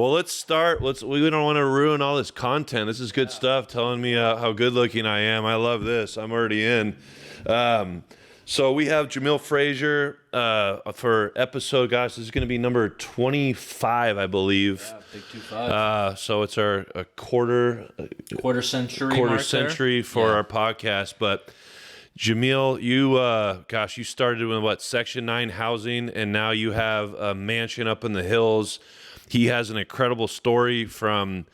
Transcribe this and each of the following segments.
Well, let's start. We don't want to ruin all this content. This is good stuff. Telling me how good looking I am. I love this. I'm already in. So we have Jamil Frazier for episode. Gosh, this is going to be number 25, I believe. Yeah, big 25. So it's our quarter century for our podcast. But Jamil, you started with what, Section 9 housing, and now you have a mansion up in the hills. He has an incredible story from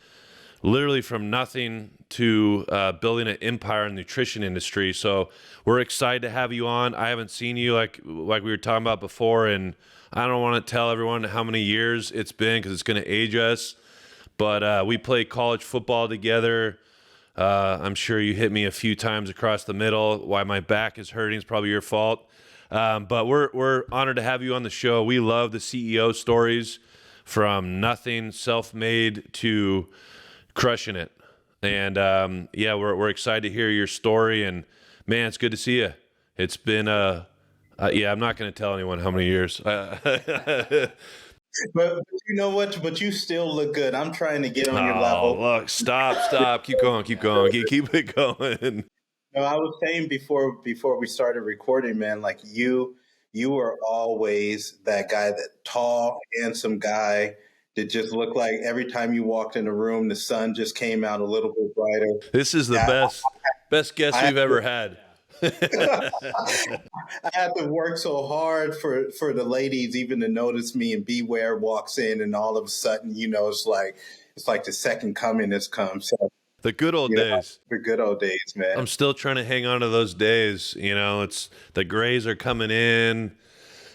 literally from nothing to building an empire in the nutrition industry. So we're excited to have you on. I haven't seen you like we were talking about before, and I don't want to tell everyone how many years it's been because it's going to age us. But we played college football together. I'm sure you hit me a few times across the middle. Why my back is hurting is probably your fault. But we're honored to have you on the show. We love the CEO stories from nothing, self-made, to crushing it. And we're excited to hear your story. And man, it's good to see you. It's been I'm not going to tell anyone how many years. But you know what? But you still look good. I'm trying to get on your level. Look, stop. Keep going. Keep it going. No, I was saying before we started recording, man, like you were always that guy, that tall, handsome guy that just looked like every time you walked in the room, the sun just came out a little bit brighter. This is the best guest we've ever had. I had to work so hard for the ladies even to notice me, and Beware walks in, and all of a sudden, it's like the second coming has come. So the good old days. The good old days, man. I'm still trying to hang on to those days. It's the grays are coming in,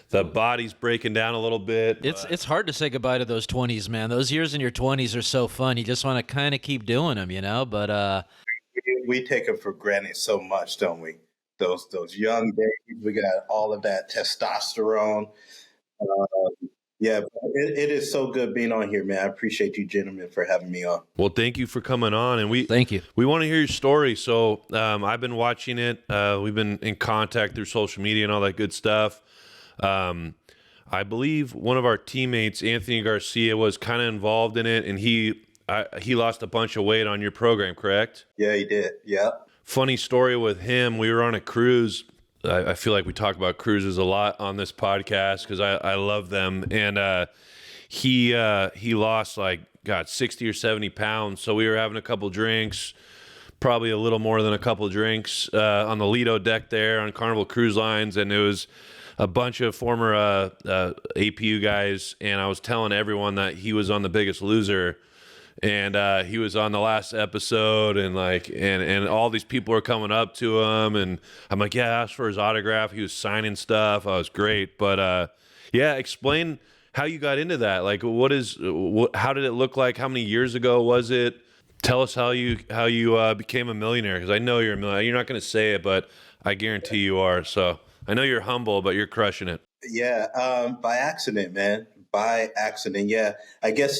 the body's breaking down a little bit. It's hard to say goodbye to those 20s, man. Those years in your 20s are so fun. You just want to kind of keep doing them, But we take them for granted so much, don't we? Those young days, we got all of that testosterone. It is so good being on here, man. I appreciate you gentlemen for having me on. Well, thank you for coming on, and thank you. We want to hear your story. So I've been watching it. We've been in contact through social media and all that good stuff. I believe one of our teammates, Anthony Garcia, was kind of involved in it, and he lost a bunch of weight on your program, correct? Yeah, he did. Yeah. Funny story with him. We were on a cruise. I feel like we talk about cruises a lot on this podcast because I love them. And he lost 60 or 70 pounds. So we were having a couple drinks, probably a little more than a couple drinks on the Lido deck there on Carnival Cruise Lines. And it was a bunch of former APU guys. And I was telling everyone that he was on The Biggest Loser. And he was on the last episode, and and all these people were coming up to him, and I'm like, yeah, I asked for his autograph. He was signing stuff. I was great, but explain how you got into that. Like, how did it look like? How many years ago was it? Tell us how you became a millionaire, because I know you're a millionaire. You're not going to say it, but I guarantee you are. So I know you're humble, but you're crushing it. Yeah, by accident, man. By accident, yeah. I guess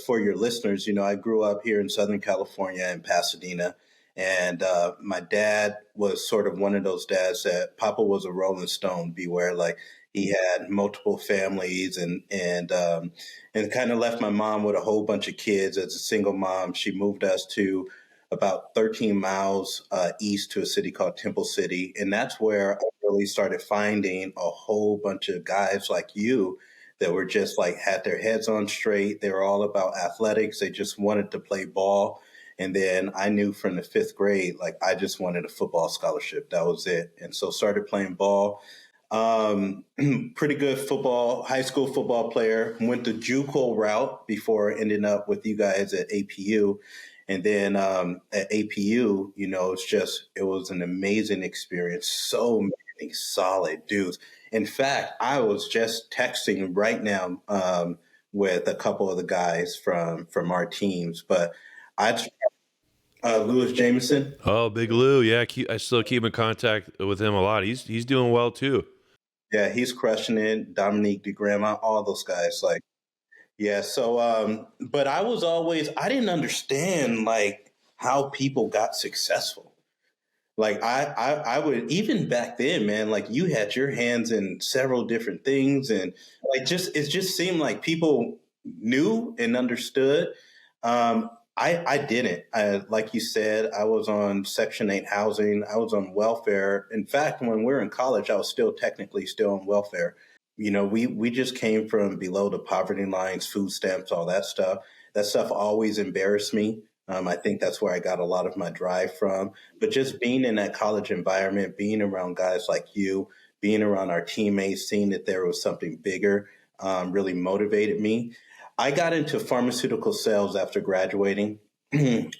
for your listeners, I grew up here in Southern California in Pasadena, and my dad was sort of one of those dads that Papa was a Rolling Stone, Beware. Like, he had multiple families and kind of left my mom with a whole bunch of kids as a single mom. She moved us to about 13 miles east to a city called Temple City, and that's where I really started finding a whole bunch of guys like you that were just had their heads on straight. They were all about athletics. They just wanted to play ball. And then I knew from the fifth grade, I just wanted a football scholarship. That was it. And so started playing ball. Pretty good high school football player. Went the JUCO route before ending up with you guys at APU. And then at APU, it was an amazing experience. So many solid dudes. In fact, I was just texting right now with a couple of the guys from our teams, but Louis Jameson. Oh, Big Lou, yeah, I still keep in contact with him a lot. He's doing well too. Yeah, he's crushing it. Dominique DeGrama, all those guys, yeah. So, but I didn't understand how people got successful. I would, even back then, man, you had your hands in several different things, and it just seemed like people knew and understood. I didn't. Like you said, I was on Section 8 housing. I was on welfare. In fact, when we were in college, I was still technically still on welfare. You know, we just came from below the poverty lines, food stamps, all that stuff. That stuff always embarrassed me. I think that's where I got a lot of my drive from. But just being in that college environment, being around guys like you, being around our teammates, seeing that there was something bigger, really motivated me. I got into pharmaceutical sales after graduating,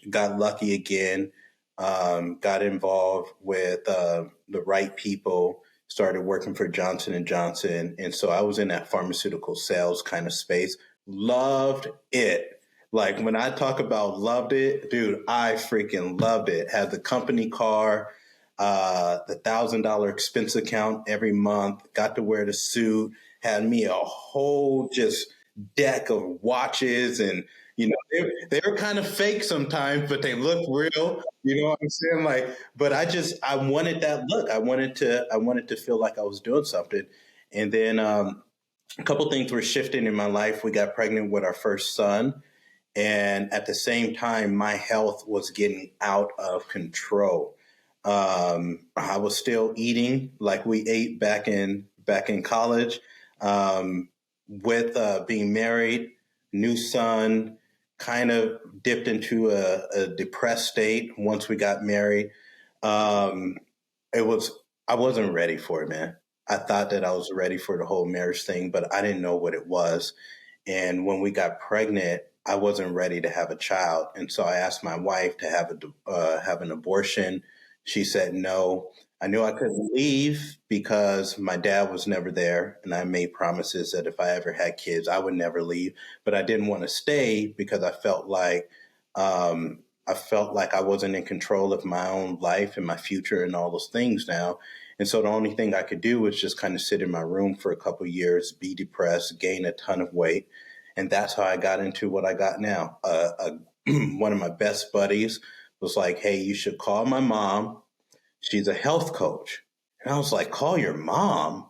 got lucky again, got involved with the right people, started working for Johnson and Johnson. And so I was in that pharmaceutical sales kind of space. Loved it. Like when I talk about loved it, dude, I freaking loved it. Had the company car, the $1,000 expense account every month, got to wear the suit, had me a whole just deck of watches, and you know they were kind of fake sometimes, but they looked real. You know what I'm saying? Like, but I wanted that look. I wanted to feel like I was doing something. And then a couple things were shifting in my life. We got pregnant with our first son, and at the same time, my health was getting out of control. I was still eating like we ate back in college. With being married, new son, kind of dipped into a depressed state once we got married. It was I wasn't ready for it, man. I thought that I was ready for the whole marriage thing, but I didn't know what it was. And when we got pregnant, I wasn't ready to have a child, and so I asked my wife to have an abortion. She said no. I knew I couldn't leave because my dad was never there, and I made promises that if I ever had kids, I would never leave. But I didn't want to stay because I felt like I wasn't in control of my own life and my future and all those things now. And so the only thing I could do was just kind of sit in my room for a couple of years, be depressed, gain a ton of weight, and that's how I got into what I got now. One of my best buddies was like, "Hey, you should call my mom. She's a health coach." And I was like, "Call your mom?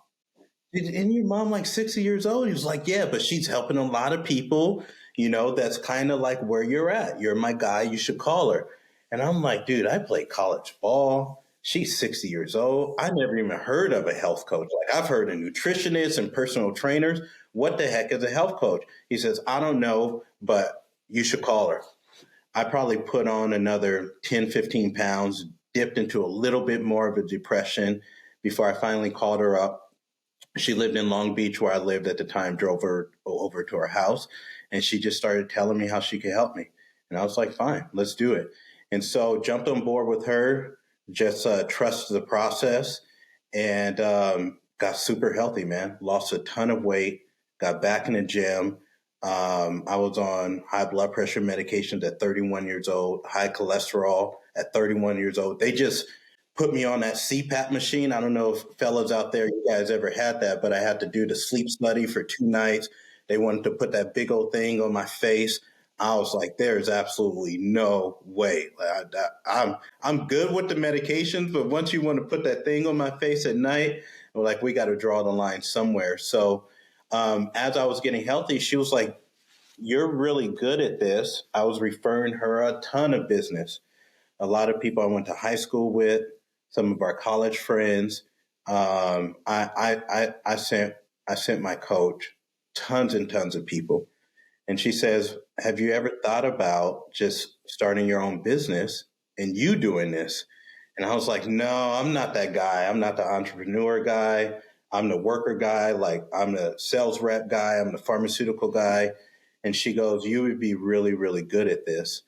Isn't your mom like 60 years old?" He was like, "Yeah, but she's helping a lot of people. You know, that's kind of like where you're at. You're my guy. You should call her." And I'm like, "Dude, I played college ball. She's 60 years old. I never even heard of a health coach. Like, I've heard of nutritionists and personal trainers. What the heck is a health coach?" He says, "I don't know, but you should call her." I probably put on another 10, 15 pounds, dipped into a little bit more of a depression before I finally called her up. She lived in Long Beach, where I lived at the time, drove her over to her house, and she just started telling me how she could help me. And I was like, "Fine, let's do it." And so jumped on board with her, just trusted the process, and got super healthy, man. Lost a ton of weight, got back in the gym. I was on high blood pressure medications at 31 years old, high cholesterol at 31 years old. They just put me on that CPAP machine. I don't know if fellas out there, you guys ever had that, but I had to do the sleep study for 2 nights. They wanted to put that big old thing on my face. I was like, there's absolutely no way. I'm good with the medications, but once you want to put that thing on my face at night, we're like, we got to draw the line somewhere. So as I was getting healthy, she was like, "You're really good at this." I was referring her a ton of business. A lot of people I went to high school with, some of our college friends. I sent my coach tons and tons of people. And she says, "Have you ever thought about just starting your own business and you doing this?" And I was like, "No, I'm not that guy. I'm not the entrepreneur guy. I'm the worker guy. Like, I'm the sales rep guy. I'm the pharmaceutical guy." And she goes, "You would be really, really good at this."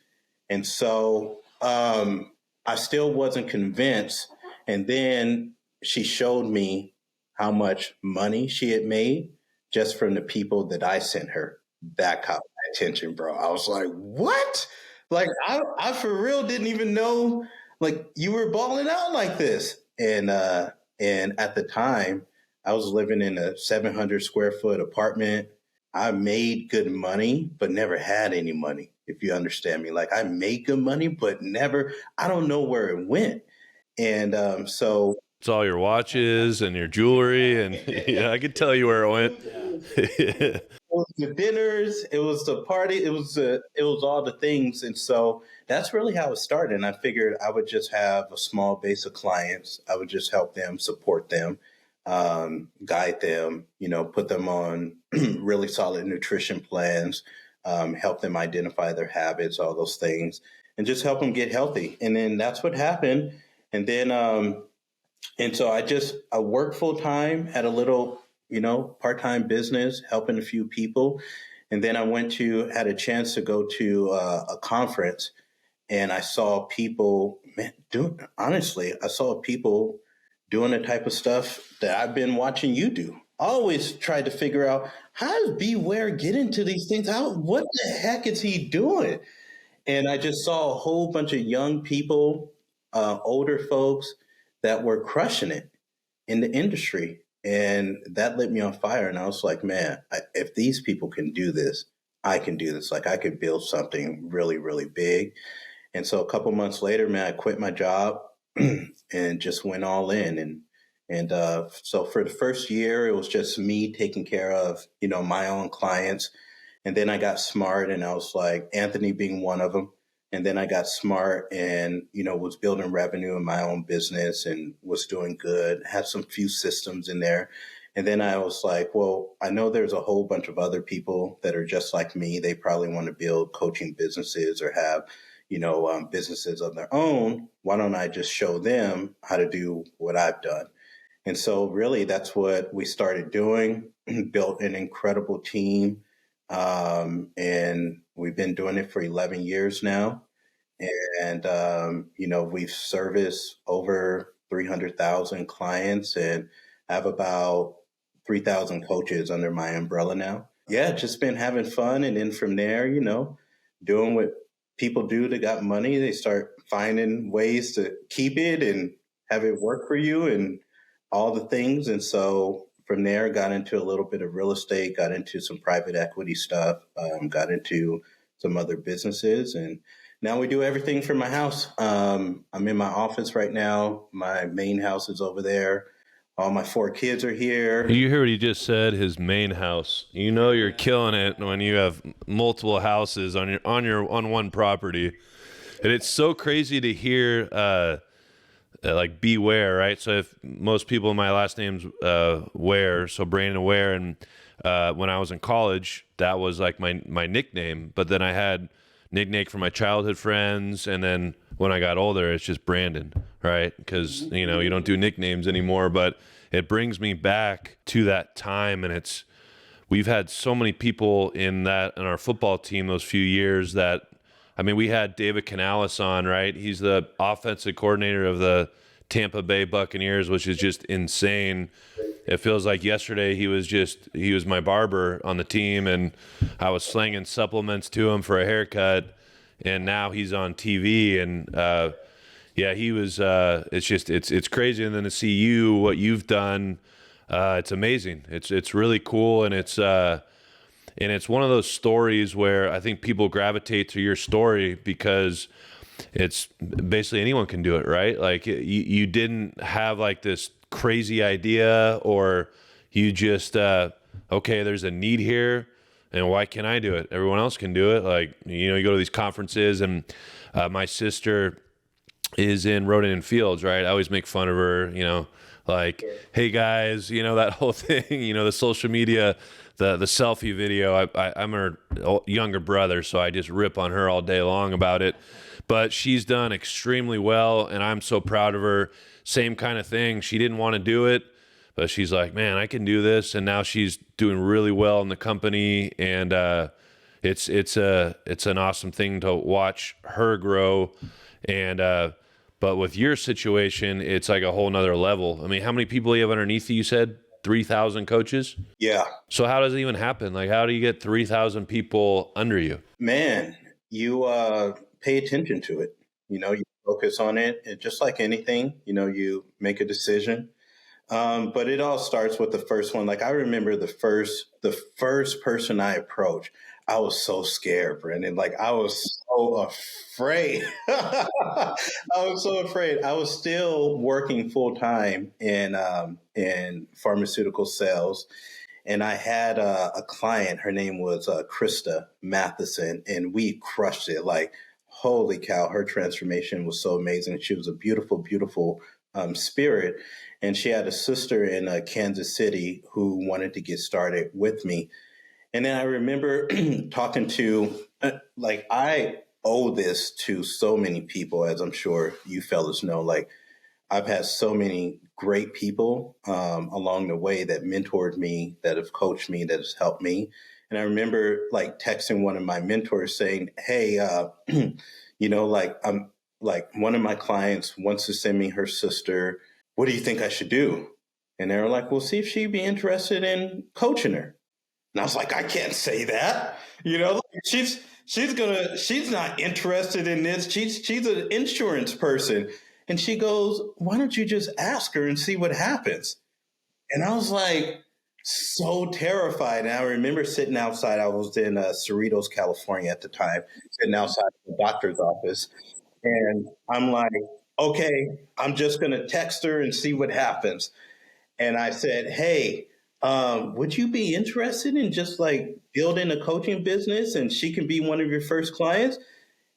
And so I still wasn't convinced. And then she showed me how much money she had made just from the people that I sent her. That caught my attention, bro. I was like, "What?" Like, I for real didn't even know like you were balling out like this. And at the time, I was living in a 700 square foot apartment. I made good money, but never had any money, if you understand me. Like, I made good money, but never, I don't know where it went. And so It's all your watches and your jewelry, and yeah, I could tell you where it went. the dinners, it was the party, it was all the things. And so that's really how it started. And I figured I would just have a small base of clients. I would just help them, support them, guide them, put them on really solid nutrition plans, help them identify their habits, all those things, and just help them get healthy. And then that's what happened. And then, and so I worked full time at a little, part-time business, helping a few people. And then I had a chance to go to a conference, and I saw people, man, I saw people doing the type of stuff that I've been watching you do. I always tried to figure out, how does Beware get into these things? What the heck is he doing? And I just saw a whole bunch of young people, older folks that were crushing it in the industry. And that lit me on fire. And I was like, man, if these people can do this, I can do this. Like, I could build something really, really big. And so a couple months later, man, I quit my job and just went all in. And so for the first year, it was just me taking care of, my own clients. And then I got smart, and I was like, Anthony being one of them. And then I got smart and, was building revenue in my own business and was doing good, had some few systems in there. And then I was like, well, I know there's a whole bunch of other people that are just like me. They probably want to build coaching businesses or have, businesses of their own. Why don't I just show them how to do what I've done? And so really that's what we started doing, built an incredible team. And we've been doing it for 11 years now. And, we've serviced over 300,000 clients and have about 3,000 coaches under my umbrella now. Yeah, just been having fun. And then from there, doing what people do that got money, they start finding ways to keep it and have it work for you and all the things. And so from there, got into a little bit of real estate, got into some private equity stuff, got into some other businesses. And now we do everything from my house. I'm in my office right now. My main house is over there. All my 4 kids are here. You hear what he just said? His main house. You're killing it when you have multiple houses on one property, and it's so crazy to hear. Like Beware, right? So if most people, my last name's Ware, so Brandon Ware, and when I was in college, that was like my nickname. But then I had nickname for my childhood friends, and then when I got older, it's just Brandon, right? Because you don't do nicknames anymore. But it brings me back to that time, and we've had so many people in our football team those few years that. I mean, we had David Canales on, right? He's the offensive coordinator of the Tampa Bay Buccaneers, which is just insane. It feels like yesterday he was my barber on the team, and I was slinging supplements to him for a haircut, and now he's on TV, and he was. It's crazy, and then to see what you've done, it's amazing. It's really cool, and it's. And it's one of those stories where I think people gravitate to your story because it's basically anyone can do it, right? Like you didn't have like this crazy idea, or you just, okay, there's a need here and why can't I do it? Everyone else can do it. Like, you go to these conferences, and my sister is in Roden and Fields, right? I always make fun of her, like, hey guys, that whole thing, the social media, the selfie video. I'm her younger brother, so I just rip on her all day long about it. But she's done extremely well, and I'm so proud of her. Same kind of thing. She didn't want to do it, but she's like, man, I can do this. And now she's doing really well in the company, and it's an awesome thing to watch her grow. And but with your situation, it's like a whole nother level. I mean, how many people do you have underneath you? You said 3,000 coaches? Yeah. So how does it even happen? Like, how do you get 3,000 people under you? Man, you pay attention to it. You focus on it. And just like anything, you make a decision. But it all starts with the first one. Like, I remember the first person I approached, I was so scared, Brendan. Like, I was so afraid. I was so afraid. I was still working full time in pharmaceutical sales. And I had a client, her name was Krista Matheson, and we crushed it. Like, holy cow, her transformation was so amazing. She was a beautiful, beautiful spirit. And she had a sister in Kansas City who wanted to get started with me. And then I remember talking to, like, I owe this to so many people, as I'm sure you fellas know. Like, I've had so many great people along the way that mentored me, that have coached me, that has helped me. And I remember like texting one of my mentors saying, "Hey, like I'm like one of my clients wants to send me her sister. What do you think I should do?" And they were like, "Well, see if she'd be interested in coaching her." And I was like, "I can't say that. Like, she's not interested in this. She's an insurance person." And she goes, "Why don't you just ask her and see what happens?" And I was like, so terrified. And I remember sitting outside. I was in Cerritos, California at the time, sitting outside the doctor's office. And I'm like, okay, I'm just going to text her and see what happens. And I said, "Hey, would you be interested in just like building a coaching business and she can be one of your first clients?"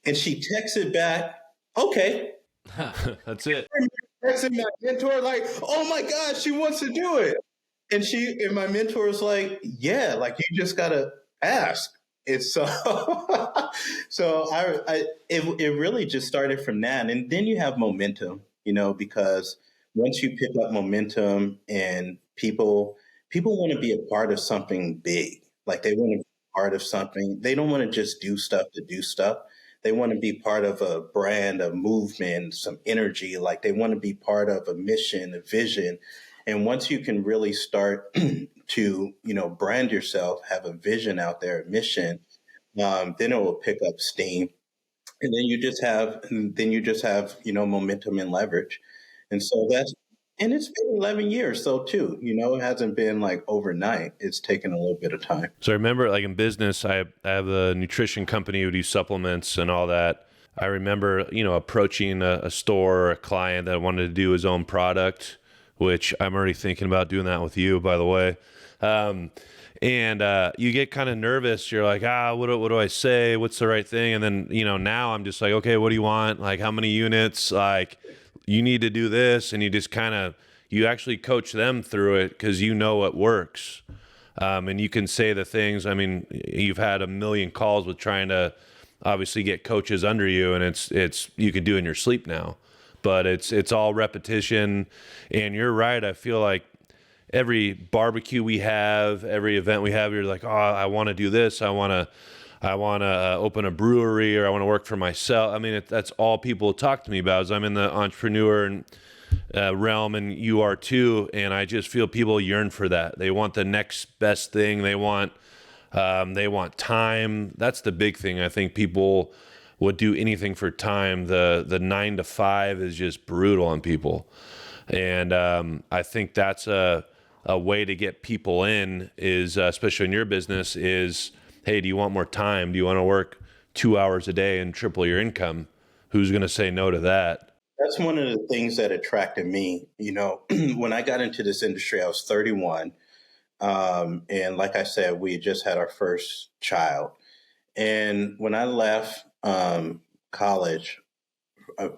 And she texted back, "Okay." That's it. Texting my mentor, like, "Oh my God, she wants to do it." And my mentor was like, "Yeah, like you just gotta ask." It's so, it really just started from that. And then you have momentum, because once you pick up momentum and people want to be a part of something big, like they want to be part of something. They don't want to just do stuff to do stuff. They want to be part of a brand, a movement, some energy. Like they want to be part of a mission, a vision. And once you can really start to, brand yourself, have a vision out there, a mission, then it will pick up steam. And then you just have, momentum and leverage. And so and it's been 11 years. So too, it hasn't been like overnight. It's taken a little bit of time. So I remember like in business, I have a nutrition company who do supplements and all that. I remember, approaching a store or a client that wanted to do his own product, which I'm already thinking about doing that with you, by the way. And you get kind of nervous. You're like, what do I say? What's the right thing? And then, now I'm just like, okay, what do you want? Like how many units? Like you need to do this. And you just you actually coach them through it because you know what works. And you can say the things. I mean, you've had a million calls with trying to obviously get coaches under you, and it's you can do in your sleep now. But it's all repetition. And you're right. I feel like every barbecue we have, every event we have, you're like, oh, I want to do this. I want to open a brewery, or I want to work for myself. I mean, that's all people talk to me about. Is I'm in the entrepreneur and realm, and you are too. And I just feel people yearn for that. They want the next best thing. They want time. That's the big thing. I think people would do anything for time. The 9 to 5 is just brutal on people. And I think that's a way to get people in is, especially in your business, is, hey, do you want more time? Do you want to work 2 hours a day and triple your income? Who's going to say no to that? That's one of the things that attracted me. When I got into this industry, I was 31. And like I said, we had just had our first child. And when I left college,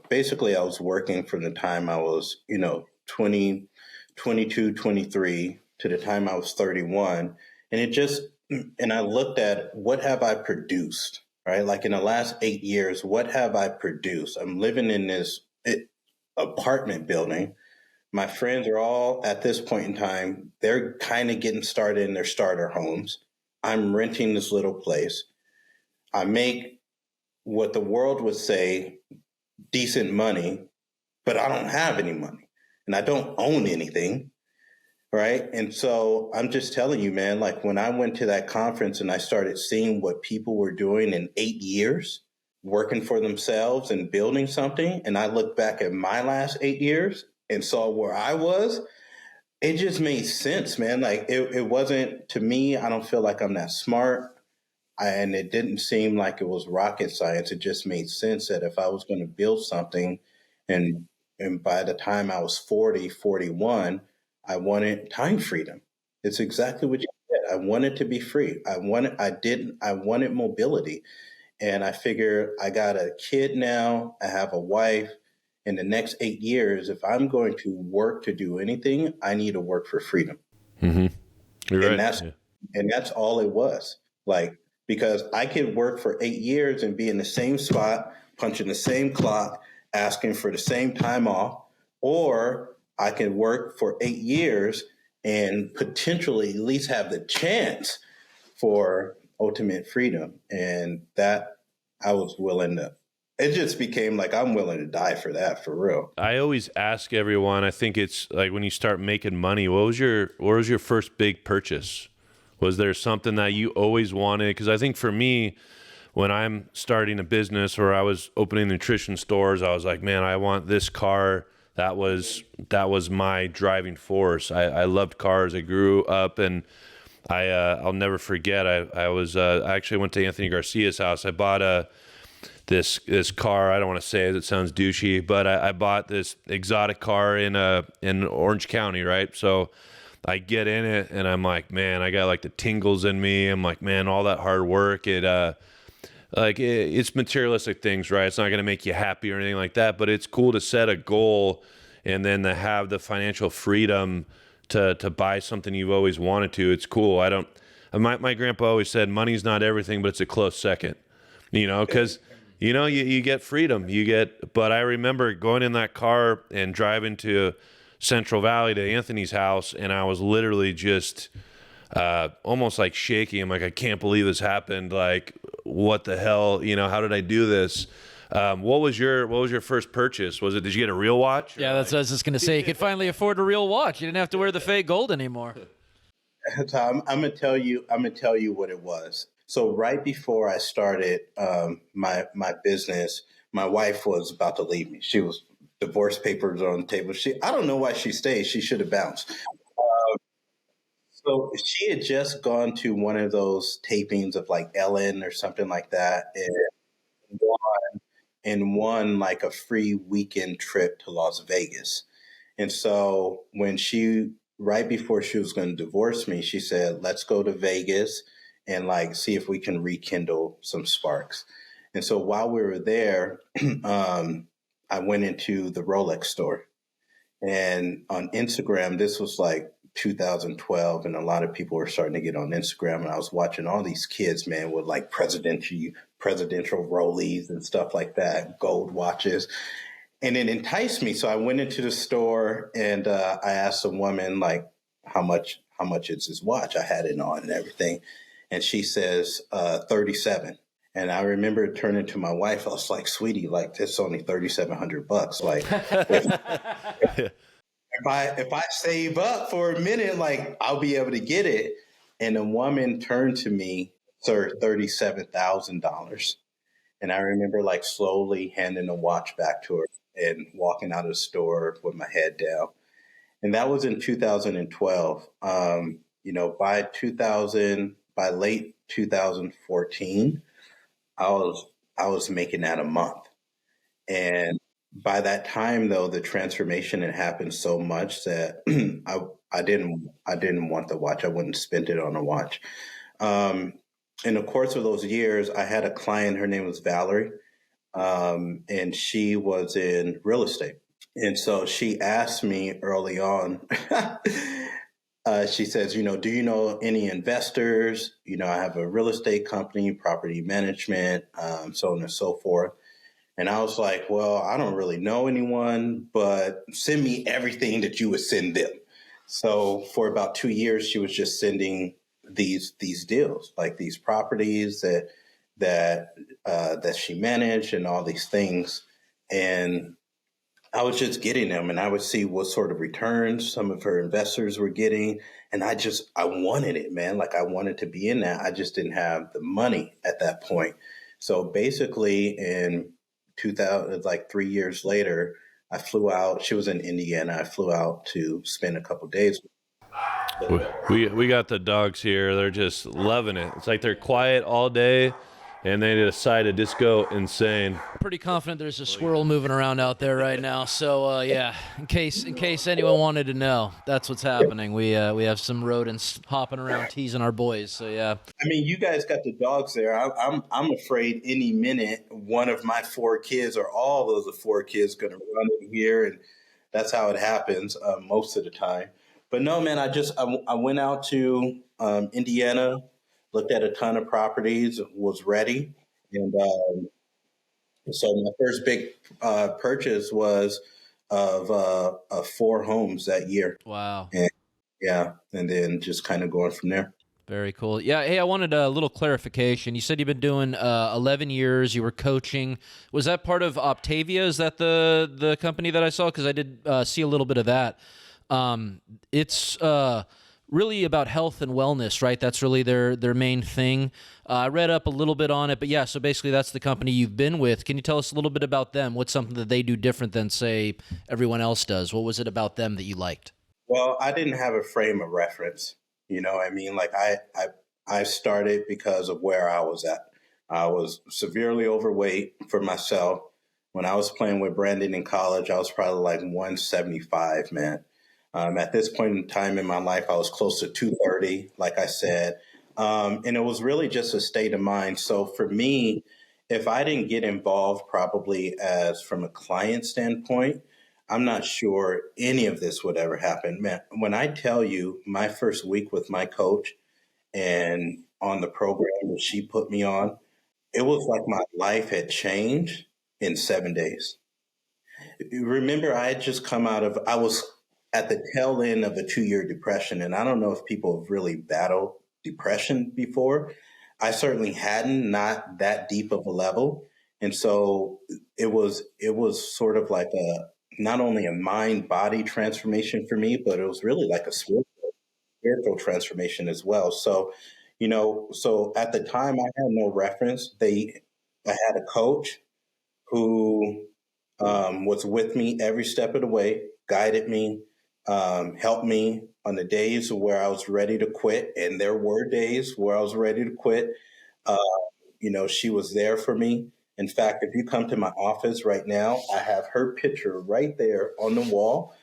basically I was working from the time I was, 20, 22, 23 to the time I was 31. And I looked at what have I produced, right? Like in the last 8 years, what have I produced? I'm living in this apartment building. My friends are all at this point in time, they're kind of getting started in their starter homes. I'm renting this little place. I make what the world would say decent money, but I don't have any money and I don't own anything. Right. And so I'm just telling you, man, like when I went to that conference and I started seeing what people were doing in 8 years, working for themselves and building something, and I look back at my last 8 years and saw where I was, it just made sense, man. Like it wasn't, to me, I don't feel like I'm that smart. And it didn't seem like it was rocket science. It just made sense that if I was going to build something and by the time I was 40, 41, I wanted time freedom. It's exactly what you I wanted to be free. I wanted mobility. And I figure I got a kid now, I have a wife. In the next 8 years, if I'm going to work to do anything, I need to work for freedom. Mm-hmm. You're And right. that's all it was. Like, because I could work for 8 years and be in the same spot, punching the same clock, asking for the same time off, or I can work for 8 years and potentially at least have the chance for ultimate freedom. And that I was willing to, it just became like, I'm willing to die for that, for real. I always ask everyone, I think it's like when you start making money, what was your first big purchase? Was there something that you always wanted? Because I think for me, when I'm starting a business or I was opening nutrition stores, I was like, man, I want this car. That was my driving force. I loved cars. I grew up, and I'll never forget. I actually went to Anthony Garcia's house. I bought this car. I don't want to say it sounds douchey, but I bought this exotic car in Orange County, right? So I get in it and I'm like, man, I got like the tingles in me. I'm like, man, all that hard work, it's materialistic things, right? It's not going to make you happy or anything like that, but it's cool to set a goal and then to have the financial freedom to buy something you've always wanted to. It's cool. My grandpa always said money's not everything, but it's a close second, because you get freedom, but I remember going in that car and driving to Central Valley to Anthony's house, and I was literally just almost like shaking. I'm like, I can't believe this happened. Like, what the hell? How did I do this? What was your first purchase? Did you get a real watch? Yeah, that's what I was just going to say. You could finally afford a real watch. You didn't have to wear the fake gold anymore. Tom, I'm gonna tell you what it was. So right before I started my business, my wife was about to leave me. She was divorce papers on the table. I don't know why she stayed. She should have bounced. So she had just gone to one of those tapings of like Ellen or something like that, and won like a free weekend trip to Las Vegas. And so right before she was going to divorce me, she said, let's go to Vegas and like see if we can rekindle some sparks. And so while we were there, I went into the Rolex store. And on Instagram, this was like 2012, and a lot of people were starting to get on Instagram. And I was watching all these kids, man, with like presidential Rollies and stuff like that, gold watches. And it enticed me. So I went into the store and I asked a woman, like, how much is this watch? I had it on and everything. And she says, 37. And I remember turning to my wife. I was like, sweetie, like, it's only $3,700. Like, if I save up for a minute, like, I'll be able to get it. And the woman turned to me, sir, $37,000. And I remember like slowly handing the watch back to her and walking out of the store with my head down. And that was in 2012. By late 2014, I was making that a month. And by that time, though, the transformation had happened so much that I didn't want the watch. I wouldn't spend it on a watch. In the course of those years, I had a client. Her name was Valerie, and she was in real estate. And so she asked me early on. She says, do you know any investors? I have a real estate company, property management, so on and so forth. And I was like, well, I don't really know anyone, but send me everything that you would send them. So for about 2 years, she was just sending these deals, like these properties that she managed and all these things. And I was just getting them, and I would see what sort of returns some of her investors were getting. And I wanted it, man. Like, I wanted to be in that. I just didn't have the money at that point. So basically in 2000, like 3 years later, I flew out. She was in Indiana. I flew out to spend a couple of days. We got the dogs here. They're just loving it. It's like they're quiet all day, and they decide to just go insane. Pretty confident there's a squirrel moving around out there right now. So yeah, in case anyone wanted to know, that's what's happening. We have some rodents hopping around teasing our boys. So yeah. I mean, you guys got the dogs there. I'm afraid any minute one of my 4 kids or all those 4 kids going to run in here, and that's how it happens most of the time. But no, man, I went out to Indiana, looked at a ton of properties, was ready, and so my first big purchase was of 4 homes that year. Wow. And, yeah, and then just kind of going from there. Very cool. Yeah. Hey, I wanted a little clarification. You said you've been doing 11 years. You were coaching. Was that part of Optavia? Is that the company that I saw? Because I did see a little bit of that. It's really about health and wellness, right? That's really their main thing. I read up a little bit on it, but yeah. So basically, that's the company you've been with. Can you tell us a little bit about them? What's something that they do different than, say, everyone else does? What was it about them that you liked? Well, I didn't have a frame of reference. You know what I mean? Like I started because of where I was at. I was severely overweight for myself. When I was playing with Brandon in college, I was probably like 175, man. At this point in time in my life, I was close to 230, like I said. And it was really just a state of mind. So for me, if I didn't get involved probably as from a client standpoint, I'm not sure any of this would ever happen. Man, when I tell you my first week with my coach and on the program that she put me on, it was like my life had changed in 7 days. Remember, I had just I was at the tail end of a 2-year depression. And I don't know if people have really battled depression before. I certainly hadn't, not that deep of a level. And so it was sort of like not only a mind body transformation for me, but it was really like a spiritual transformation as well. So, so at the time I had no reference. I had a coach who was with me every step of the way, guided me, helped me on the days where I was ready to quit. And there were days where I was ready to quit. She was there for me. In fact, if you come to my office right now, I have her picture right there on the wall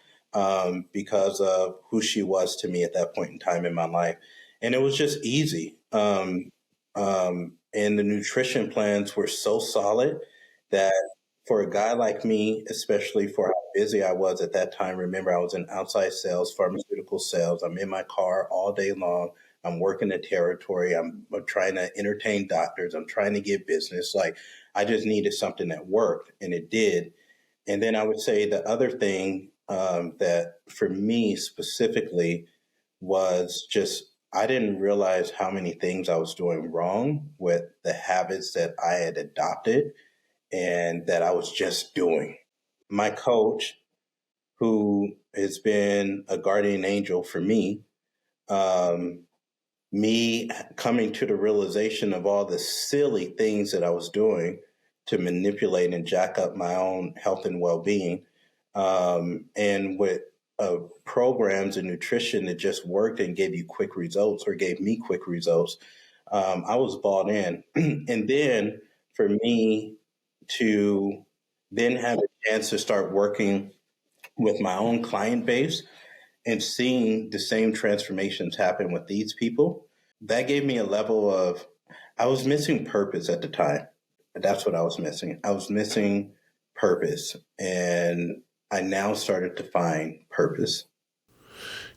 because of who she was to me at that point in time in my life. And it was just easy. And the nutrition plans were so solid that for a guy like me, especially for how busy I was at that time, remember I was in outside sales, pharmaceutical sales. I'm in my car all day long. I'm working the territory. I'm trying to entertain doctors. I'm trying to get business. Like I just needed something that worked, and it did. And then I would say the other thing that for me specifically was just I didn't realize how many things I was doing wrong with the habits that I had adopted and that I was just doing. My coach, who has been a guardian angel for me, me coming to the realization of all the silly things that I was doing to manipulate and jack up my own health and well-being, and with programs and nutrition that just worked and gave you quick results or gave me quick results, I was bought in. And then for me to then have a chance to start working with my own client base and seeing the same transformations happen with these people, that gave me a level of, I was missing purpose at the time. That's what I was missing. I was missing purpose. And I now started to find purpose.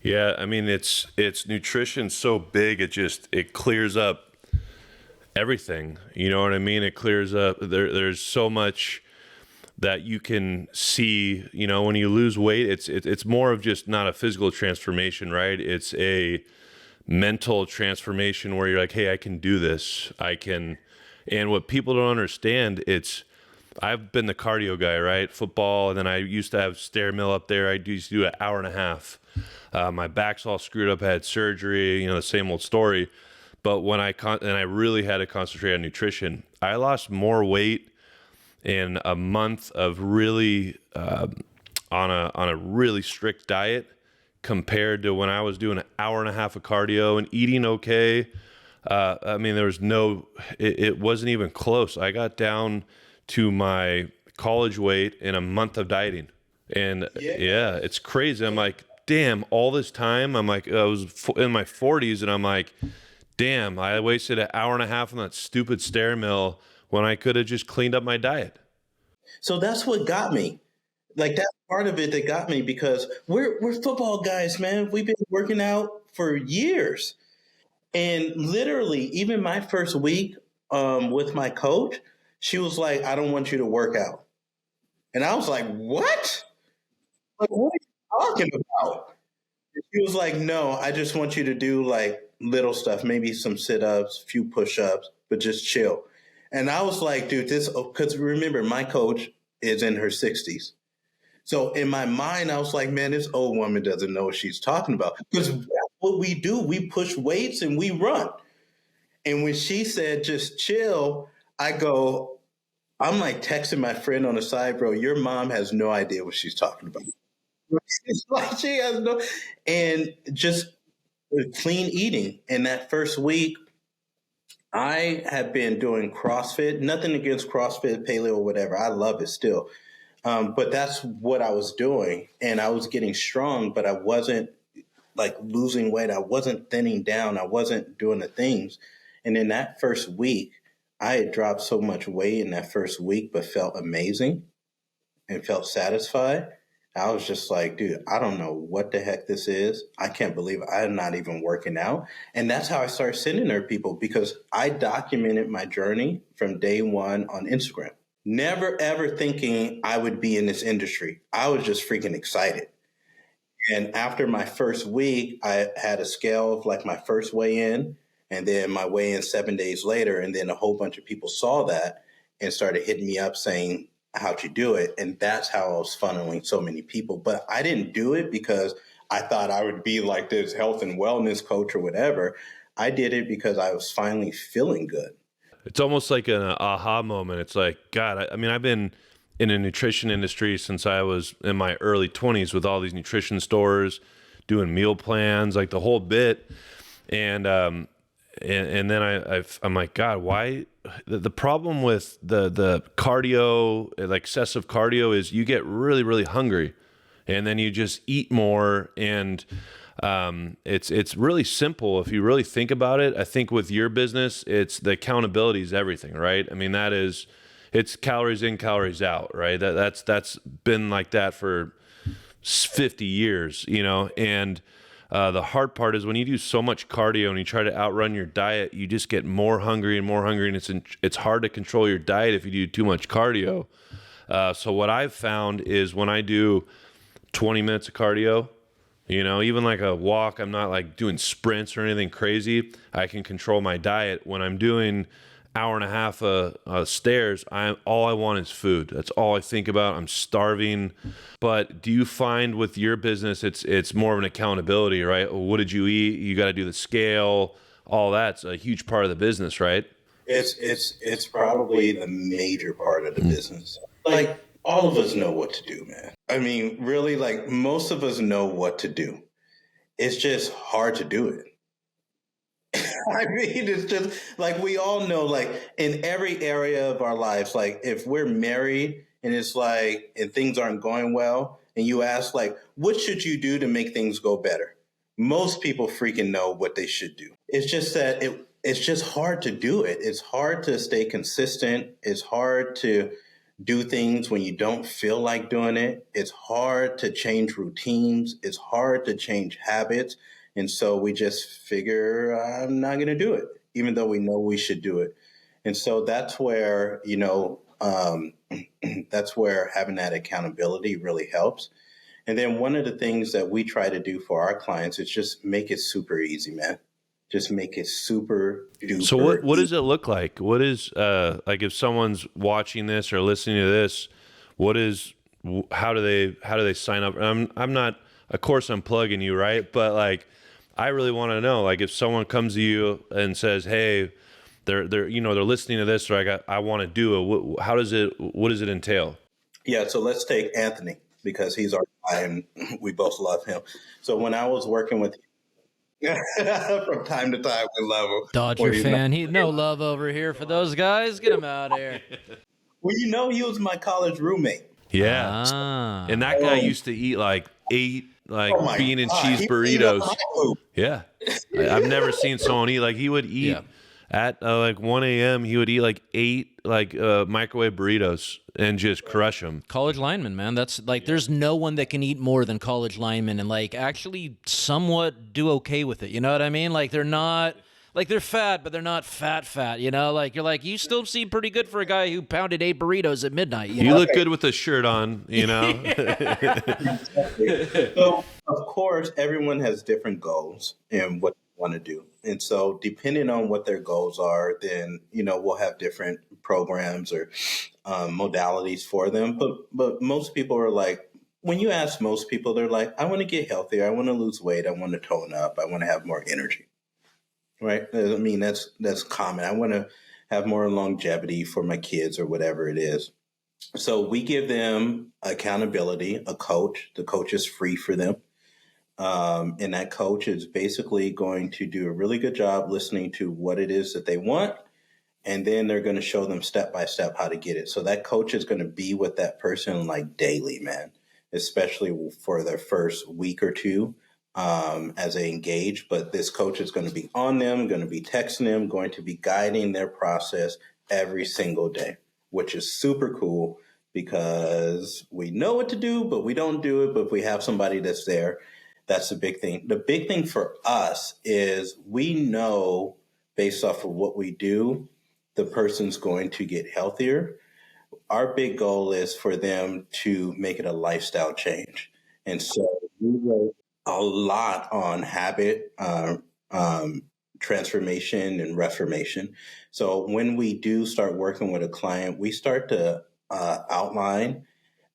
Yeah, I mean, it's nutrition so big, it clears up everything. You know what I mean? It clears up, there's so much that you can see, when you lose weight, it's more of just not a physical transformation, right? It's a mental transformation where you're like, hey, I can do this. And what people don't understand, I've been the cardio guy, right? Football. And then I used to have stair mill up there. I used to do an hour and a half. My back's all screwed up. I had surgery, the same old story. But when I really had to concentrate on nutrition, I lost more weight in a month of really on a really strict diet compared to when I was doing an hour and a half of cardio and eating okay. I mean, there was it wasn't even close. I got down to my college weight in a month of dieting. And yeah, it's crazy. I'm like, damn, all this time. I'm like, I was in my 40s and I'm like, damn, I wasted an hour and a half on that stupid stair mill when I could have just cleaned up my diet. So that's what got me. Like that's part of it that got me because we're football guys, man. We've been working out for years. And literally, even my first week with my coach, she was like, I don't want you to work out. And I was like, what? Like, what are you talking about? And she was like, no, I just want you to do like little stuff, maybe some sit ups, few push ups, but just chill. And I was like, dude, because remember, my coach is in her 60s. So in my mind, I was like, man, this old woman doesn't know what she's talking about. Because what we do, we push weights and we run. And when she said, just chill, I'm like texting my friend on the side, bro, your mom has no idea what she's talking about. It's like she has no, and just clean eating. And that first week, I have been doing CrossFit, nothing against CrossFit, paleo, whatever. I love it still. But that's what I was doing. And I was getting strong, but I wasn't like losing weight. I wasn't thinning down. I wasn't doing the things. And in that first week, I had dropped so much weight in that first week, but felt amazing and felt satisfied. I was just like, dude, I don't know what the heck this is. I can't believe I'm not even working out. And that's how I started sending her people because I documented my journey from day one on Instagram. Never ever thinking I would be in this industry. I was just freaking excited. And after my first week, I had a scale of like my first weigh in and then my weigh in 7 days later. And then a whole bunch of people saw that and started hitting me up saying, how'd you do it? And that's how I was funneling so many people. But I didn't do it because I thought I would be like this health and wellness coach or whatever. I did it because I was finally feeling good. It's almost like an aha moment. It's like, God, I mean, I've been in a nutrition industry since I was in my early 20s with all these nutrition stores, doing meal plans, like the whole bit. And then I'm like, God, why? The problem with the cardio, like excessive cardio, is you get really, really hungry, and then you just eat more. And it's really simple if you really think about it. I think with your business, it's the accountability is everything, right? I mean, it's calories in, calories out, right? That's been like that for 50 years, and the hard part is when you do so much cardio and you try to outrun your diet, you just get more hungry and more hungry, and it's hard to control your diet if you do too much cardio. So what I've found is when I do 20 minutes of cardio, even like a walk, I'm not like doing sprints or anything crazy. I can control my diet. When I'm doing hour and a half of stairs, all I want is food. That's all I think about. I'm starving. But do you find with your business, it's more of an accountability, right? What did you eat? You got to do the scale. All that's a huge part of the business, right? It's probably the major part of the business. Like all of us know what to do, man. I mean, really, like most of us know what to do. It's just hard to do it. I mean, it's just like we all know, like in every area of our lives, like if we're married and it's like, and things aren't going well, and you ask, like, what should you do to make things go better? Most people freaking know what they should do. It's just that it's just hard to do it. It's hard to stay consistent. It's hard to do things when you don't feel like doing it. It's hard to change routines. It's hard to change habits. And so we just figure, I'm not going to do it, even though we know we should do it. And so that's where, that's where having that accountability really helps. And then one of the things that we try to do for our clients is just make it super easy, man. Just make it super duper. So what does it look like? What is, like if someone's watching this or listening to this, how do they sign up? I'm not, of course I'm plugging you, right? But like, I really want to know, like, if someone comes to you and says, "Hey, they're listening to this, or I want to do it." What does it entail? Yeah, so let's take Anthony because he's our guy and we both love him. So when I was working with From time to time, we love him. Dodger fan. He no love over here for those guys. Get him out of here. Well, he was my college roommate. Yeah. And Ah. that guy used to eat like 8 like Oh my bean and God, cheese he would eat up burritos. my food. Yeah. I've never seen someone eat like he would eat Yeah. at like 1 a.m. He would eat like 8 like microwave burritos and just crush them. College linemen, man. That's like, there's no one that can eat more than college linemen and like actually somewhat do okay with it. You know what I mean? Like they're not, like they're fat, but they're not fat, you know? Like you're like, you still seem pretty good for a guy who pounded 8 burritos at midnight. You You know? look good with a shirt on, you know? So, of course, everyone has different goals and what they want to do. And so, depending on what their goals are, then, we'll have different programs or modalities for them. But most people are like, when you ask most people, they're like, I want to get healthier. I want to lose weight. I want to tone up. I want to have more energy. Right? I mean, that's common. I want to have more longevity for my kids or whatever it is. So we give them accountability, a coach. The coach is free for them. And that coach is basically going to do a really good job listening to what it is that they want. And then they're going to show them step by step how to get it. So that coach is going to be with that person like daily, man, especially for their first week or two as they engage. But this coach is going to be on them, going to be texting them, going to be guiding their process every single day, which is super cool because we know what to do, but we don't do it. But if we have somebody that's there, that's the big thing. The big thing for us is we know based off of what we do, the person's going to get healthier. Our big goal is for them to make it a lifestyle change. And so we work a lot on habit transformation and reformation. So when we do start working with a client, we start to outline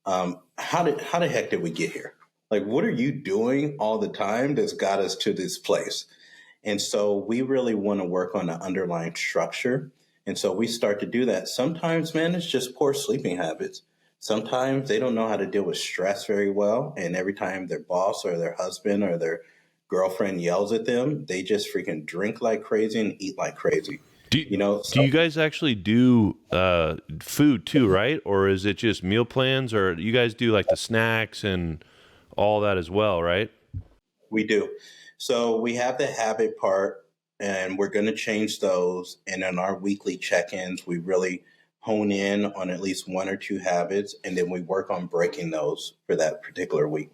how the heck did we get here? Like, what are you doing all the time that's got us to this place? And so we really want to work on the underlying structure. And so we start to do that. Sometimes, man, it's just poor sleeping habits. Sometimes they don't know how to deal with stress very well. And every time their boss or their husband or their girlfriend yells at them, they just freaking drink like crazy and eat like crazy. Do you guys actually do food too, right? Or is it just meal plans, or you guys do like the snacks and all that as well, right? We do. So we have the habit part, and we're going to change those. And in our weekly check-ins, we really hone in on at least 1 or 2 habits, and then we work on breaking those for that particular week.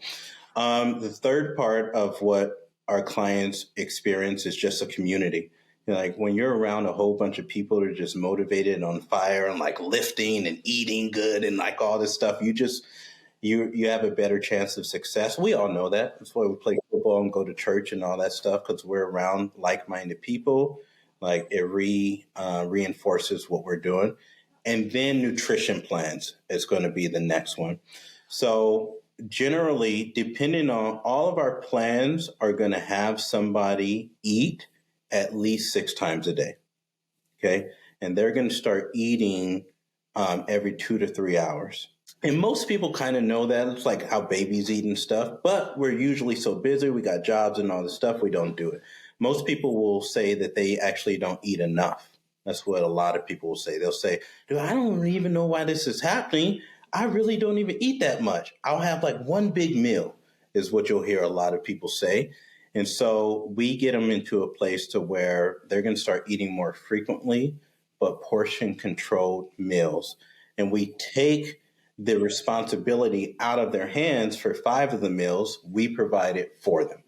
The third part of what our clients experience is just a community. Like when you're around a whole bunch of people that are just motivated and on fire and like lifting and eating good and like all this stuff, you have a better chance of success. We all know that. That's why we play football and go to church and all that stuff, because we're around like-minded people. Like it reinforces what we're doing. And then nutrition plans is going to be the next one. So generally, depending on all of our plans are going to have somebody eat at least 6 times a day. Okay. And they're going to start eating every 2 to 3 hours. And most people kind of know that. It's like how babies eat and stuff, but we're usually so busy. We got jobs and all this stuff. We don't do it. Most people will say that they actually don't eat enough. That's what a lot of people will say. They'll say, dude, I don't even know why this is happening. I really don't even eat that much. I'll have like one big meal is what you'll hear a lot of people say. And so we get them into a place to where they're going to start eating more frequently, but portion controlled meals. And we take the responsibility out of their hands for 5 of the meals. We provide it for them.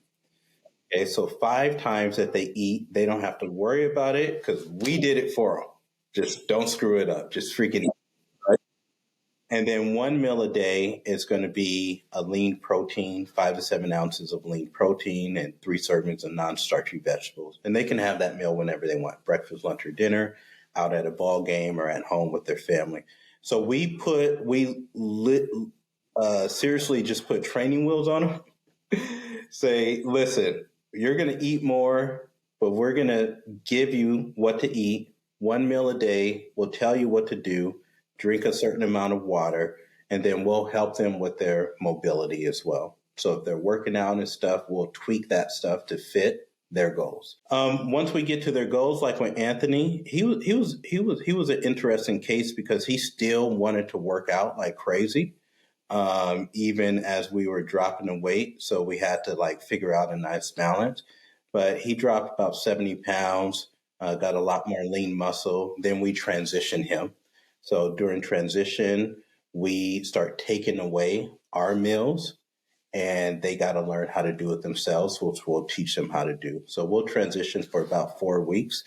Okay, so 5 times that they eat, they don't have to worry about it because we did it for them. Just don't screw it up. Just freaking eat. Right? And then 1 meal a day is going to be a lean protein, 5 to 7 ounces of lean protein and 3 servings of non-starchy vegetables. And they can have that meal whenever they want, breakfast, lunch, or dinner, out at a ball game or at home with their family. So we seriously just put training wheels on them. Say, listen, you're going to eat more, but we're going to give you what to eat. 1 meal a day. We'll tell you what to do. Drink a certain amount of water, and then we'll help them with their mobility as well. So if they're working out and stuff, we'll tweak that stuff to fit their goals. Once we get to their goals, like with Anthony, he was an interesting case because he still wanted to work out like crazy, even as we were dropping the weight. So we had to like figure out a nice balance. But he dropped about 70 pounds, got a lot more lean muscle. Then we transitioned him. So during transition, we start taking away our meals, and they got to learn how to do it themselves, which we'll teach them how to do. So we'll transition for about 4 weeks,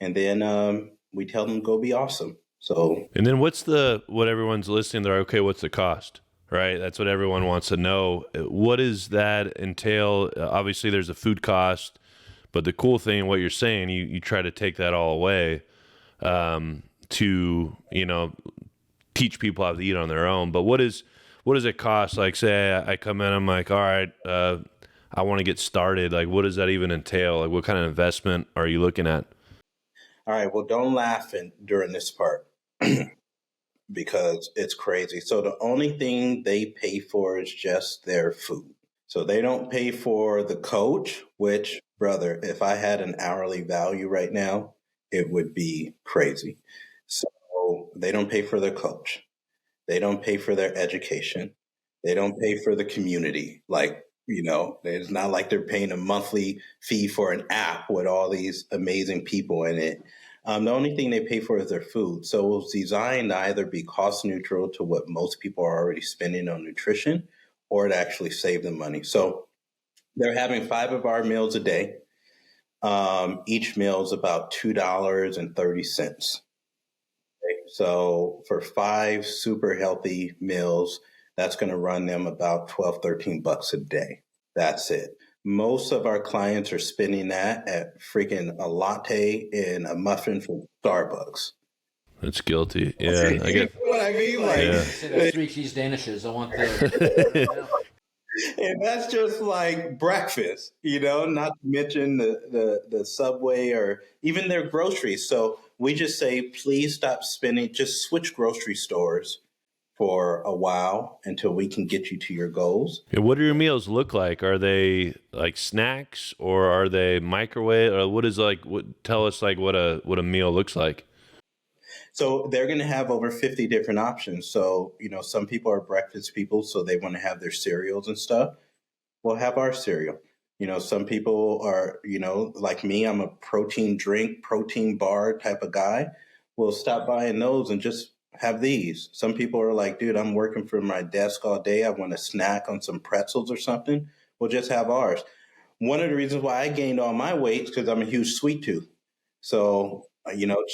and then we tell them go be awesome. So, and then what everyone's listening? They're okay. What's the cost? Right. That's what everyone wants to know. What does that entail? Obviously, there's a food cost, but the cool thing, what you're saying, you try to take that all away to teach people how to eat on their own. But what does it cost? Like, say I come in, I'm like, all right, I want to get started. Like, what does that even entail? Like, what kind of investment are you looking at? All right. Well, don't laugh during this part because it's crazy. So the only thing they pay for is just their food. So they don't pay for the coach, which, brother, if I had an hourly value right now, it would be crazy. So they don't pay for their coach. They don't pay for their education. They don't pay for the community. Like, it's not like they're paying a monthly fee for an app with all these amazing people in it. The only thing they pay for is their food. So it was designed to either be cost neutral to what most people are already spending on nutrition, or to actually save them money. So they're having 5 of our meals a day. Each meal is about $2.30. So for 5 super healthy meals, that's going to run them about $12-13 a day. That's it. Most of our clients are spending that at freaking a latte and a muffin from Starbucks. That's guilty. Yeah, I get what I mean. Like, Those 3 cheese danishes. I want the. and that's just like breakfast, not to mention the Subway or even their groceries. So we just say, please stop spending, just switch grocery stores for a while until we can get you to your goals. Yeah, what do your meals look like? Are they like snacks, or are they microwave? Or tell us like what a meal looks like? So they're going to have over 50 different options. So, some people are breakfast people, so they want to have their cereals and stuff. We'll have our cereal. Some people are, like me, I'm a protein drink, protein bar type of guy. We'll stop buying those and just have these. Some people are like, dude, I'm working from my desk all day. I want to snack on some pretzels or something. We'll just have ours. One of the reasons why I gained all my weight is because I'm a huge sweet tooth. So,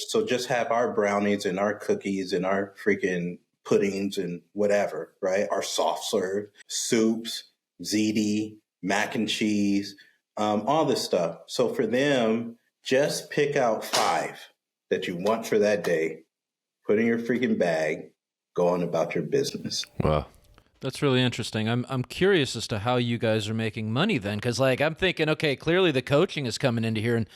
so just have our brownies and our cookies and our freaking puddings and whatever, right? Our soft serve, soups, ziti, mac and cheese, all this stuff. So for them, just pick out 5 that you want for that day, put in your freaking bag, go on about your business. Wow. That's really interesting. I'm curious as to how you guys are making money then, because like I'm thinking, okay, clearly the coaching is coming into here, and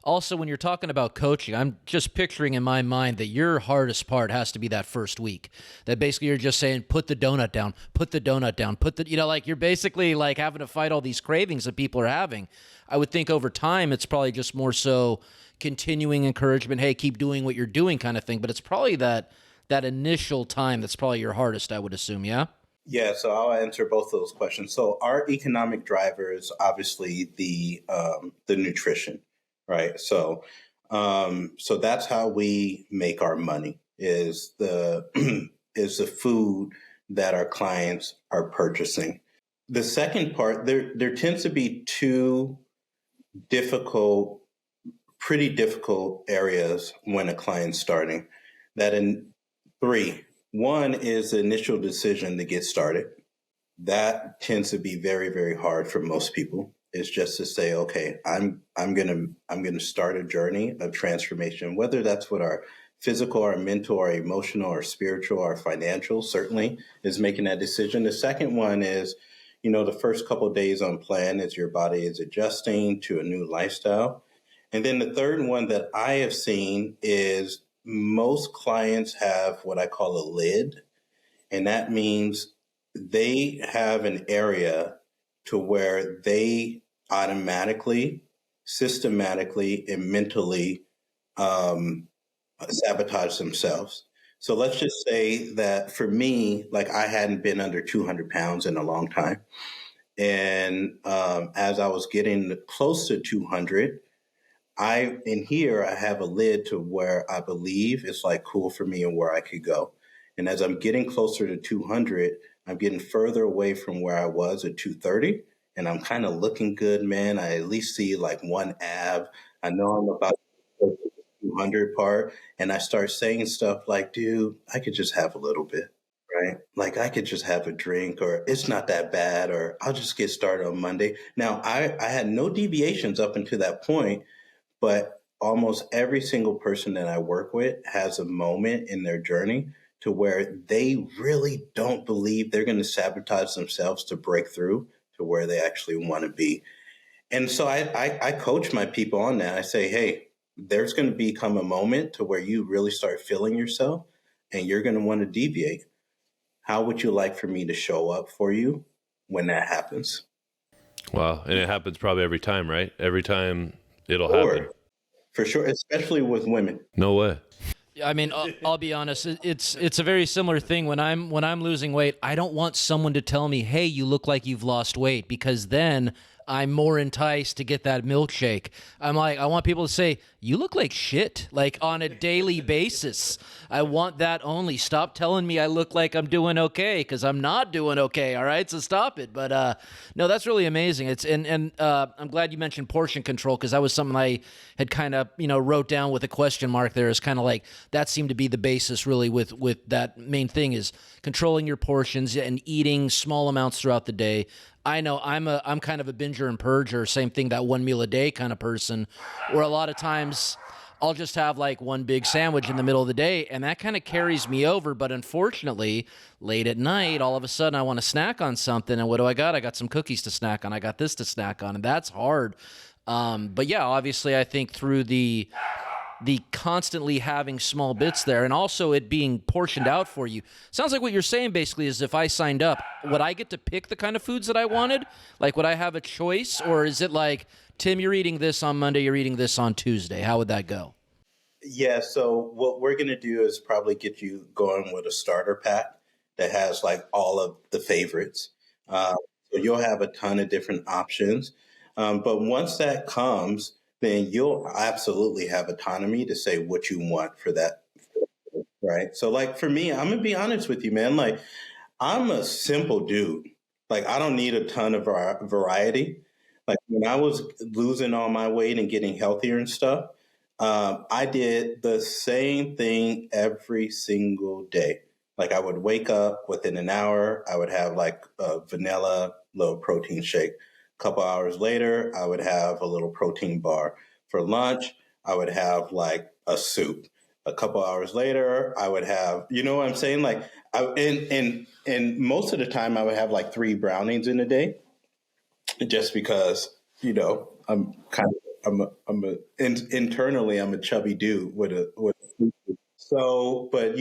also when you're talking about coaching, I'm just picturing in my mind that your hardest part has to be that first week. That basically you're just saying, put the donut down, put the donut down, like you're basically like having to fight all these cravings that people are having. I would think over time it's probably just more so continuing encouragement, hey, keep doing what you're doing kind of thing. But it's probably that initial time that's probably your hardest, I would assume, yeah? Yeah, so I'll answer both of those questions. So our economic driver is obviously the nutrition, right? So so that's how we make our money is the is the food that our clients are purchasing. The second part, there tends to be 2 pretty difficult areas when a client's starting. That in 3. One is the initial decision to get started. That tends to be very, very hard for most people. It's just to say, okay, I'm gonna start a journey of transformation, whether that's with our physical, our mental, our emotional, our spiritual, our financial, certainly is making that decision. The second one is, the first couple of days on plan as your body is adjusting to a new lifestyle. And then the third one that I have seen is most clients have what I call a lid. And that means they have an area to where they automatically systematically and mentally um, sabotage themselves. So let's just say that for me, like I hadn't been under 200 pounds in a long time. And as I was getting close to 200, in here, I have a lid to where I believe it's like cool for me and where I could go. And as I'm getting closer to 200, I'm getting further away from where I was at 230. And I'm kind of looking good, man. I at least see like one ab. I know I'm about to get to the 200 part. And I start saying stuff like, dude, I could just have a little bit, right? Like I could just have a drink, or it's not that bad, or I'll just get started on Monday. Now, I had no deviations up until that point, but almost every single person that I work with has a moment in their journey to where they really don't believe they're going to sabotage themselves to break through to where they actually want to be. And so I coach my people on that. I say, hey, there's going to become a moment to where you really start feeling yourself and you're going to want to deviate. How would you like for me to show up for you when that happens? Wow. And it happens probably every time, right? Every time it'll Sure. happen. For sure, especially with women. No way. I mean, I'll be honest. It's a very similar thing when I'm losing weight. I don't want someone to tell me, "Hey, you look like you've lost weight," because then I'm more enticed to get that milkshake. I'm like, I want people to say, "You look like shit," like on a daily basis. I want that only. Stop telling me I look like I'm doing okay, because I'm not doing okay. All right, so stop it. But no, that's really amazing. It's and I'm glad you mentioned portion control, because that was something I had kind of wrote down with a question mark there. Is kind of like that seemed to be the basis really with that main thing is controlling your portions and eating small amounts throughout the day. I know I'm kind of a binger and purger, same thing, that one meal a day kind of person, where a lot of times I'll just have like one big sandwich in the middle of the day, and that kind of carries me over. But unfortunately, late at night, all of a sudden I want to snack on something, and what do I got? I got some cookies to snack on. I got this to snack on, and that's hard. But yeah, obviously I think through the constantly having small bits there, and also it being portioned out for you. Sounds like what you're saying basically is, if I signed up, would I get to pick the kind of foods that I wanted? Like, would I have a choice? Or is it like, Tim, you're eating this on Monday, you're eating this on Tuesday? How would that go? Yeah, so what we're going to do is probably get you going with a starter pack that has like all of the favorites. So you'll have a ton of different options. But once that comes, then you'll absolutely have autonomy to say what you want for that, right? So like for me, I'm going to be honest with you, man. Like I'm a simple dude. Like I don't need a ton of variety. Like when I was losing all my weight and getting healthier and stuff, I did the same thing every single day. Like I would wake up within an hour, I would have like a vanilla low protein shake. A couple hours later, I would have a little protein bar. For lunch, I would have like a soup. A couple hours later, I would have, you know what I'm saying? Like, and most of the time, I would have like 3 brownies in a day, just because I'm kind of internally I'm a chubby dude with a but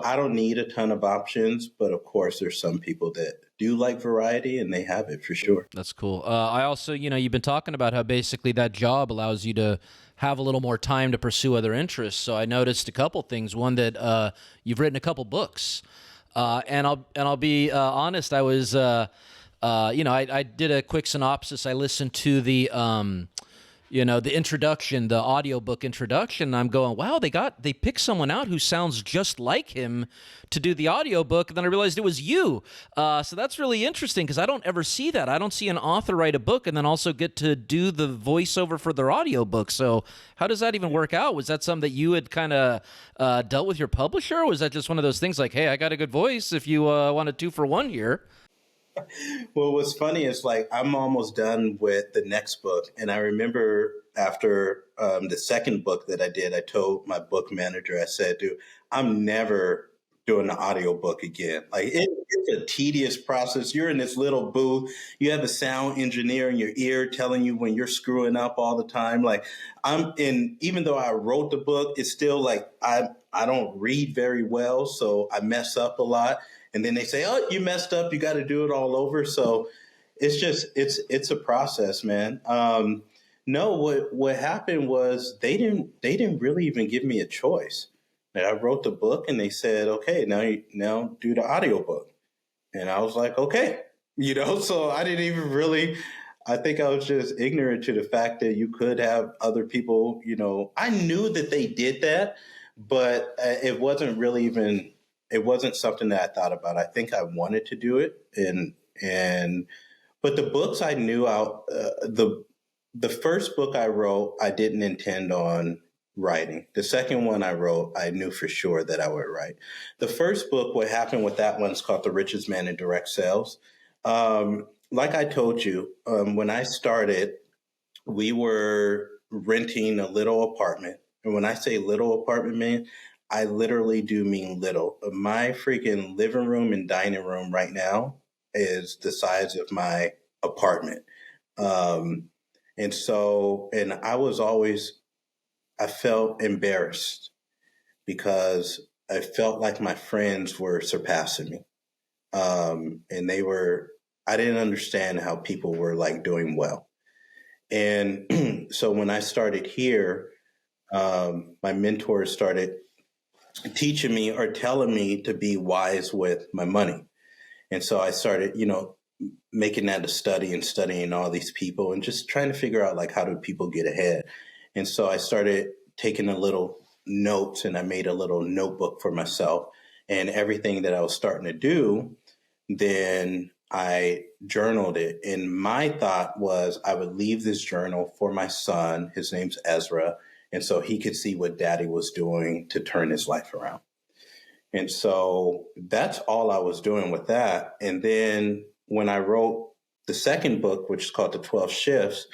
I don't need a ton of options, but of course there's some people that do like variety and they have it for sure. That's cool. I also, you've been talking about how basically that job allows you to have a little more time to pursue other interests. So I noticed a couple things. One, that you've written a couple books, and I'll be honest. I was, I did a quick synopsis. I listened to the the introduction, the audiobook introduction, and I'm going, wow, they picked someone out who sounds just like him to do the audiobook, and then I realized it was you. So that's really interesting, because I don't ever see that. I don't see an author write a book and then also get to do the voiceover for their audiobook. So how does that even work out? Was that something that you had kind of dealt with your publisher, or was that just one of those things like, hey, I got a good voice if you want a 2-for-1 here? Well, what's funny is like I'm almost done with the next book, and I remember after the second book that I did, I told my book manager, I said, "Dude, I'm never doing the audio book again. Like it's a tedious process. You're in this little booth. You have a sound engineer in your ear telling you when you're screwing up all the time. Like even though I wrote the book, it's still like I don't read very well, so I mess up a lot." And then they say, "Oh, you messed up. You got to do it all over." So it's a process, man. No, what happened was they didn't really even give me a choice. And I wrote the book and they said, okay, now do the audiobook. And I was like, okay, so I didn't even really, I think I was just ignorant to the fact that you could have other people, I knew that they did that, but it wasn't really even, it wasn't something that I thought about. I think I wanted to do it. But the books I knew out, the first book I wrote, I didn't intend on writing. The second one I wrote, I knew for sure that I would write. The first book, what happened with that one's called The Richest Man in Direct Sales. Like I told you, when I started, we were renting a little apartment. And when I say little apartment, man, I literally do mean little. My freaking living room and dining room right now is the size of my apartment. Um, and I felt embarrassed because I felt like my friends were surpassing me. And I didn't understand how people were like doing well. And so when I started here, my mentors started teaching me or telling me to be wise with my money. And so I started, making that a study and studying all these people and just trying to figure out like how do people get ahead. And so I started taking a little notes and I made a little notebook for myself and everything that I was starting to do. Then I journaled it. And my thought was I would leave this journal for my son. His name's Ezra. And so he could see what daddy was doing to turn his life around. And so that's all I was doing with that. And then when I wrote the second book, which is called The 12 Shifts,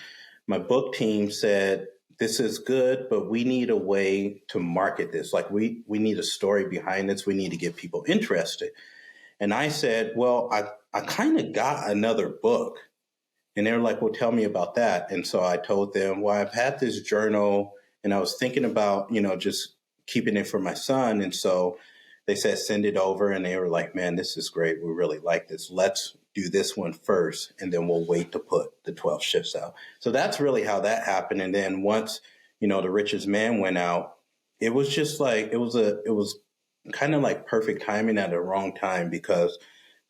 my book team said, this is good, but we need a way to market this. Like we need a story behind this. We need to get people interested. And I said, well, I kind of got another book. And they were like, well, tell me about that. And so I told them, well, I've had this journal and I was thinking about, just keeping it for my son. And so they said, send it over. And they were like, man, this is great. We really like this. Let's do this one first. And then we'll wait to put the 12 shifts out. So that's really how that happened. And then once, The Richest Man went out, it was just like, it was kind of like perfect timing at the wrong time because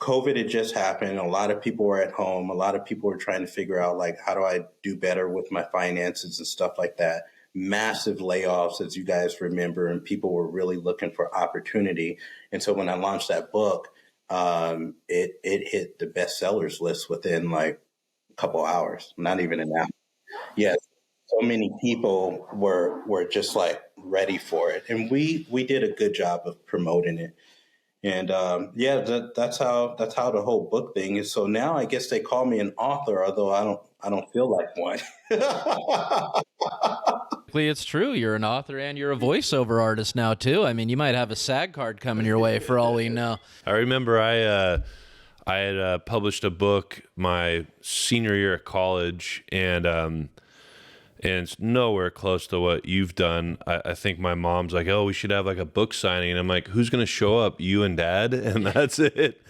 COVID had just happened. A lot of people were at home. A lot of people were trying to figure out like, how do I do better with my finances and stuff like that? Massive layoffs, as you guys remember, and people were really looking for opportunity. And so when I launched that book, it hit the bestsellers list within like a couple hours, not even an hour. Yes. So many people were just like ready for it. And we did a good job of promoting it. And that's how the whole book thing is. So now I guess they call me an author, although I don't feel like one. It's true. You're an author and you're a voiceover artist now too. I mean, you might have a SAG card coming your way for all we know. I remember I had published a book my senior year at college, and it's nowhere close to what you've done. I think my mom's like, oh, we should have like a book signing. And I'm like, who's going to show up? You and Dad? And that's it.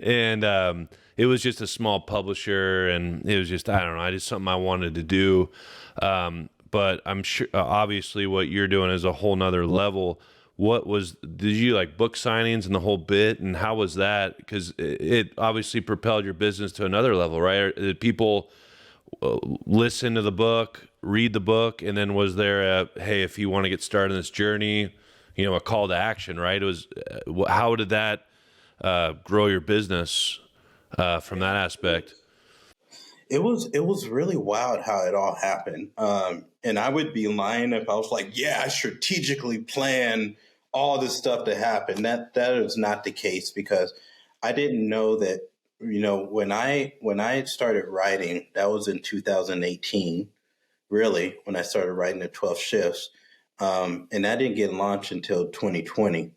And it was just a small publisher, and it was just, I don't know, just something I wanted to do. But I'm sure, obviously, what you're doing is a whole nother level. Did you like book signings and the whole bit? And how was that? Because it obviously propelled your business to another level, right? Did people listen to the book, read the book, and then was there hey, if you want to get started in this journey, a call to action, right? It was, how did that grow your business from that aspect? It was really wild how it all happened. And I would be lying if I was like, yeah, I strategically planned all this stuff to happen. That is not the case because I didn't know that, when I started writing, that was in 2018, really, when I started writing the 12 shifts. And that didn't get launched until 2020.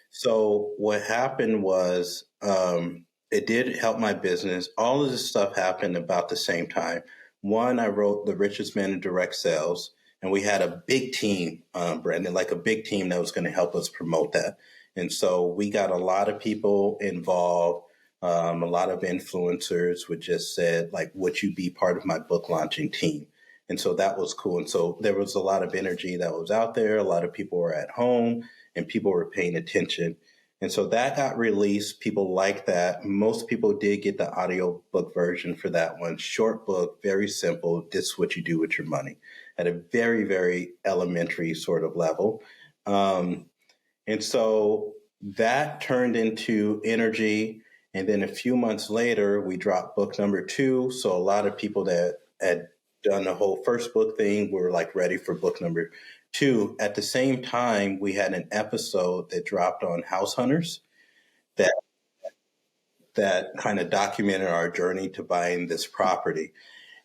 So what happened was, it did help my business. All of this stuff happened about the same time. One, I wrote The Richest Man in Direct Sales, and we had a big team, Brandon, like a big team that was going to help us promote that. And so we got a lot of people involved. A lot of influencers would just said, like, would you be part of my book launching team? And so that was cool. And so there was a lot of energy that was out there. A lot of people were at home and people were paying attention. And so that got released. People liked that. Most people did get the audio book version for that one. Short book, very simple. This is what you do with your money at a very, very elementary sort of level. And so that turned into energy. And then a few months later, we dropped book number 2. So a lot of people that had done the whole first book thing were like ready for book number 2. At the same time, we had an episode that dropped on house hunters that kind of documented our journey to buying this property.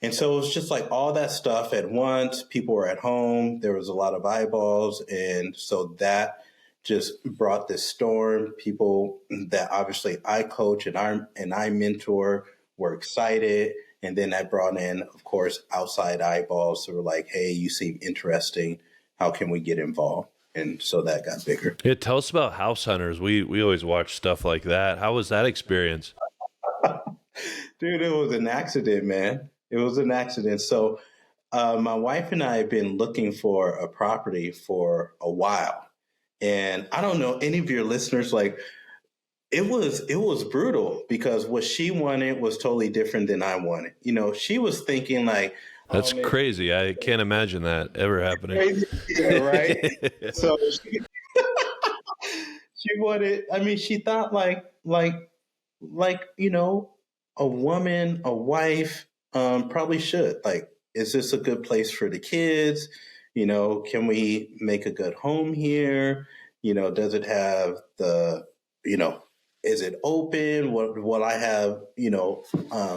And so it was just like all that stuff at once. People were at home. There was a lot of eyeballs. And so that just brought this storm. People that obviously I coach and I mentor were excited. And then that brought in, of course, outside eyeballs that were like, hey, you seem interesting. How can we get involved? And so that got bigger. Yeah, tell us about house hunters. We always watch stuff like that. How was that experience? Dude, it was an accident, man. It was an accident. So my wife and I have been looking for a property for a while. And I don't know any of your listeners, like it was brutal because what she wanted was totally different than I wanted. You know, she was thinking like, that's crazy. I can't imagine that ever happening. Crazy. Yeah, right? So she wanted, I mean, she thought like, you know, a woman, a wife probably should. Like, is this a good place for the kids? You know, can we make a good home here? You know, does it have you know, is it open? What I have, you know,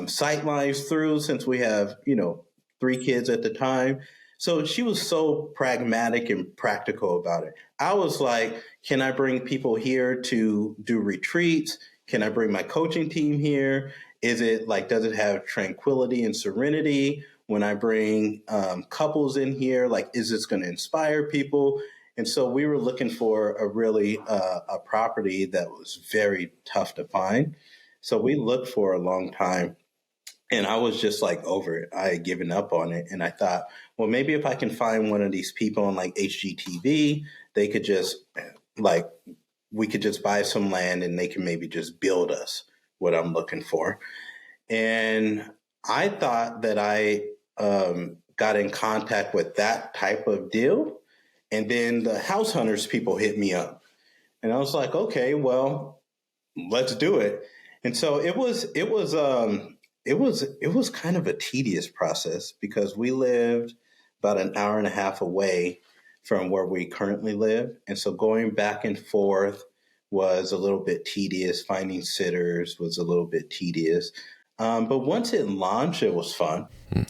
sight lines through since we have, you know, 3 kids at the time. So she was so pragmatic and practical about it. I was like, can I bring people here to do retreats? Can I bring my coaching team here? Is it like, does it have tranquility and serenity? When I bring couples in here, like, is this going to inspire people? And so we were looking for a property that was very tough to find. So we looked for a long time. And I was just like over it. I had given up on it. And I thought, well, maybe if I can find one of these people on like HGTV, they could just like, we could just buy some land and they can maybe just build us what I'm looking for. And I thought that I got in contact with that type of deal. And then the house hunters people hit me up. And I was like, okay, well, let's do it. And so it was kind of a tedious process because we lived about an hour and a half away from where we currently live. And so going back and forth was a little bit tedious. Finding sitters was a little bit tedious. But once it launched, it was fun.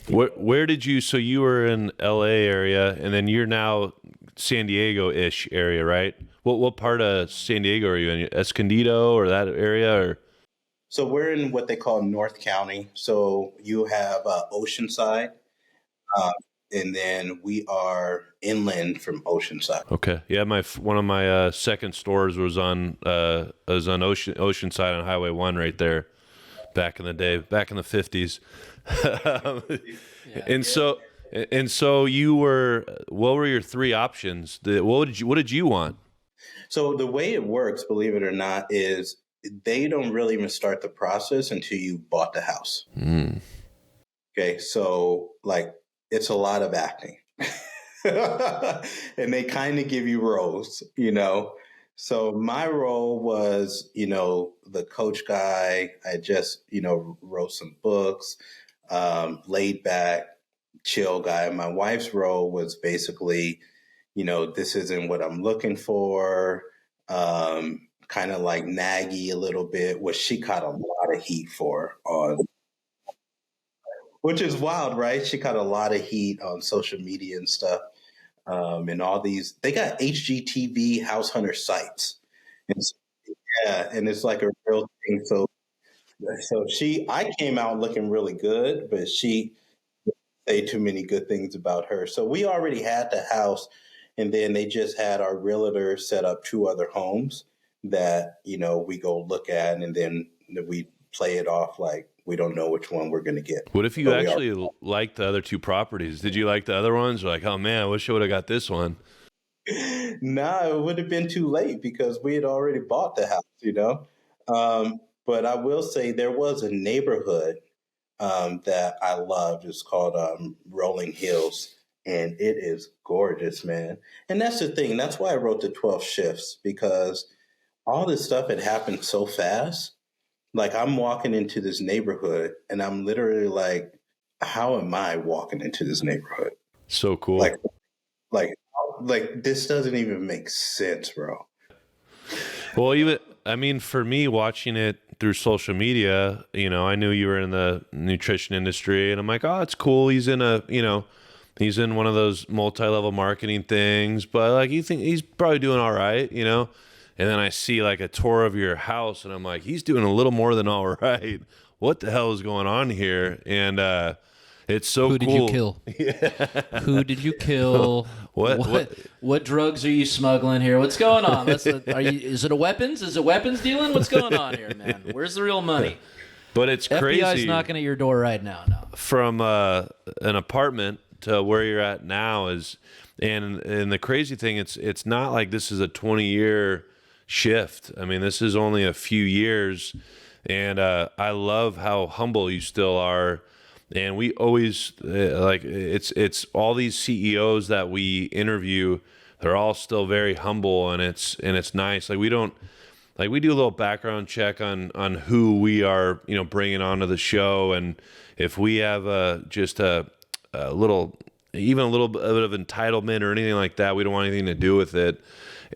Where did you, so you were in LA area and then you're now San Diego-ish area, right? What part of San Diego are you in? Escondido or that area or? So we're in what they call North County. So you have Oceanside, and then we are inland from Oceanside. Okay, yeah. One of my second stores was on Oceanside on Highway 1 right there, back in the day, back in the 50s. And so you were. What were your 3 options? What did you want? So the way it works, believe it or not, is they don't really even start the process until you bought the house. Mm. Okay, so like it's a lot of acting. And they kind of give you roles, you know. So my role was, you know, the coach guy. I just, you know, wrote some books, laid back, chill guy. My wife's role was basically, you know, this isn't what I'm looking for. Kind of like naggy a little bit, which she caught a lot of heat for which is wild, right? She caught a lot of heat on social media and stuff. And all these, they got HGTV house hunter sites. And so, yeah, and it's like a real thing. So I came out looking really good, but she say too many good things about her. So we already had the house, and then they just had our realtor set up 2 other homes that, you know, we go look at, and then we play it off like we don't know which one we're going to get. What if you But we actually liked the other two properties? Did you like the other ones? You're like, oh man, I wish I would have got this one. Nah, it would have been too late because we had already bought the house, you know. But I will say there was a neighborhood that I loved. It's called Rolling Hills, and it is gorgeous, man. And that's the thing. That's why I wrote the 12 shifts, because all this stuff had happened so fast. Like, I'm walking into this neighborhood, and I'm literally like, how am I walking into this neighborhood? So cool. Like, like this doesn't even make sense, bro. Well, I mean, for me, watching it through social media, you know, I knew you were in the nutrition industry, and I'm like, oh, it's cool. He's in one of those multi-level marketing things, but like, you think he's probably doing all right, you know? And then I see like a tour of your house, and I'm like, he's doing a little more than all right. What the hell is going on here? And it's so cool. Who did you kill? Who did you kill? What drugs are you smuggling here? What's going on? Is it a weapons? Is it weapons dealing? What's going on here, man? Where's the real money? But it's crazy. FBI's knocking at your door right now. No. From an apartment to where you're at now and the crazy thing, it's not like this is a 20-year shift. I mean, this is only a few years, and I love how humble you still are. And we always it's all these CEOs that we interview, they're all still very humble, and it's nice. Like, we do a little background check on who we are, you know, bringing onto the show, and if we have just a little bit of entitlement or anything like that, we don't want anything to do with it.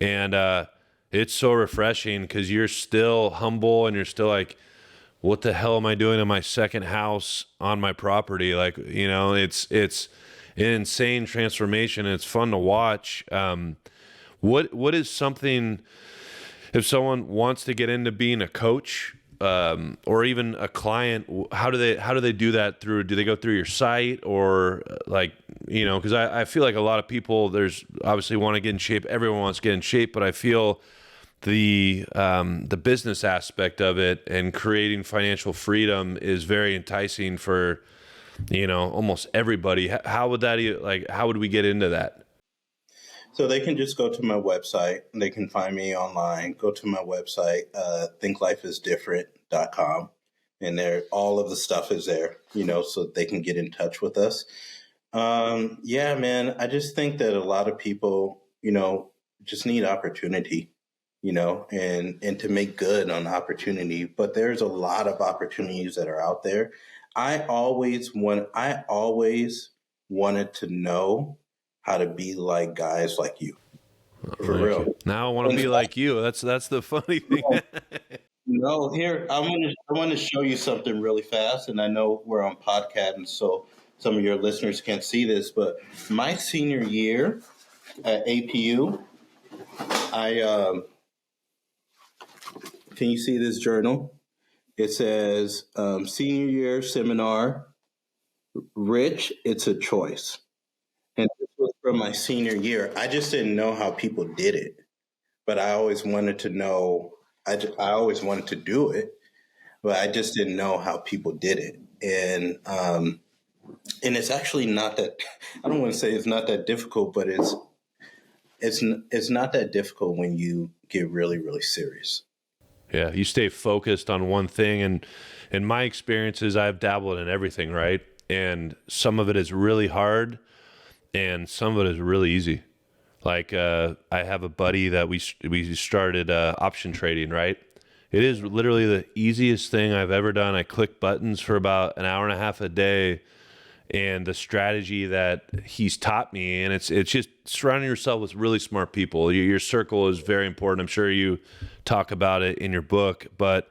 And it's so refreshing because you're still humble, and you're still like, what the hell am I doing in my second house on my property? Like, you know, it's an insane transformation, and it's fun to watch. What is something, if someone wants to get into being a coach, or even a client, how do they do that do they go through your site, or like, you know, because I feel like a lot of people, there's obviously want to get in shape. Everyone wants to get in shape, but I feel the business aspect of it and creating financial freedom is very enticing for, you know, almost everybody. How would we get into that? So they can just go to my website. They can find me online. Go to my website, thinklifeisdifferent.com. And there, all of the stuff is there, you know, so they can get in touch with us. Yeah, man, I just think that a lot of people, you know, just need opportunity, you know, and to make good on opportunity. But there's a lot of opportunities that are out there. I always wanted to know how to be like guys like you. For real. Now I want to be like you. That's the funny thing. No, here, I want to show you something really fast. And I know we're on podcast, and so some of your listeners can't see this, but my senior year at APU, can you see this journal? It says, senior year seminar, Rich, it's a choice. And this was from my senior year. I just didn't know how people did it, but I always wanted to know. I always wanted to do it, but I just didn't know how people did it. And it's actually not that. I don't want to say it's not that difficult, but it's not that difficult when you get really, really serious. Yeah, you stay focused on one thing, and in my experiences, I've dabbled in everything, right? And some of it is really hard, and some of it is really easy. Like I have a buddy that we started option trading, right? It is literally the easiest thing I've ever done. I click buttons for about an hour and a half a day, and the strategy that he's taught me, and it's just surrounding yourself with really smart people. Your circle is very important. I'm sure you talk about it in your book, but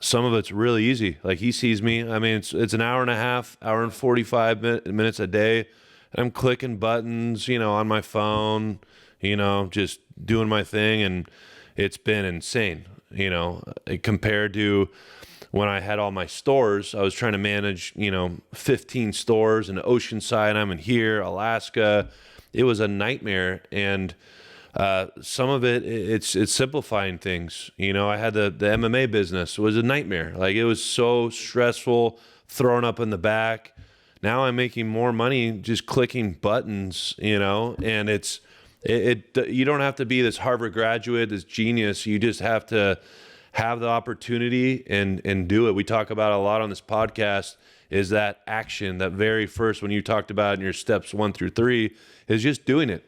some of it's really easy. Like, he sees me. I mean, it's an hour and a half, hour and 45 minutes a day. And I'm clicking buttons, you know, on my phone, you know, just doing my thing. And it's been insane, you know, compared to when I had all my stores. I was trying to manage, you know, 15 stores in Oceanside. I'm in here, Alaska. It was a nightmare. And Some of it's simplifying things. I had the MMA business. It was a nightmare. Like, it was so stressful, thrown up in the back. Now I'm making more money just clicking buttons, and you don't have to be this Harvard graduate, this genius. You just have to have the opportunity and do it. We talk about a lot on this podcast is that action, that very first, when you talked about in your steps 1 through 3, is just doing it.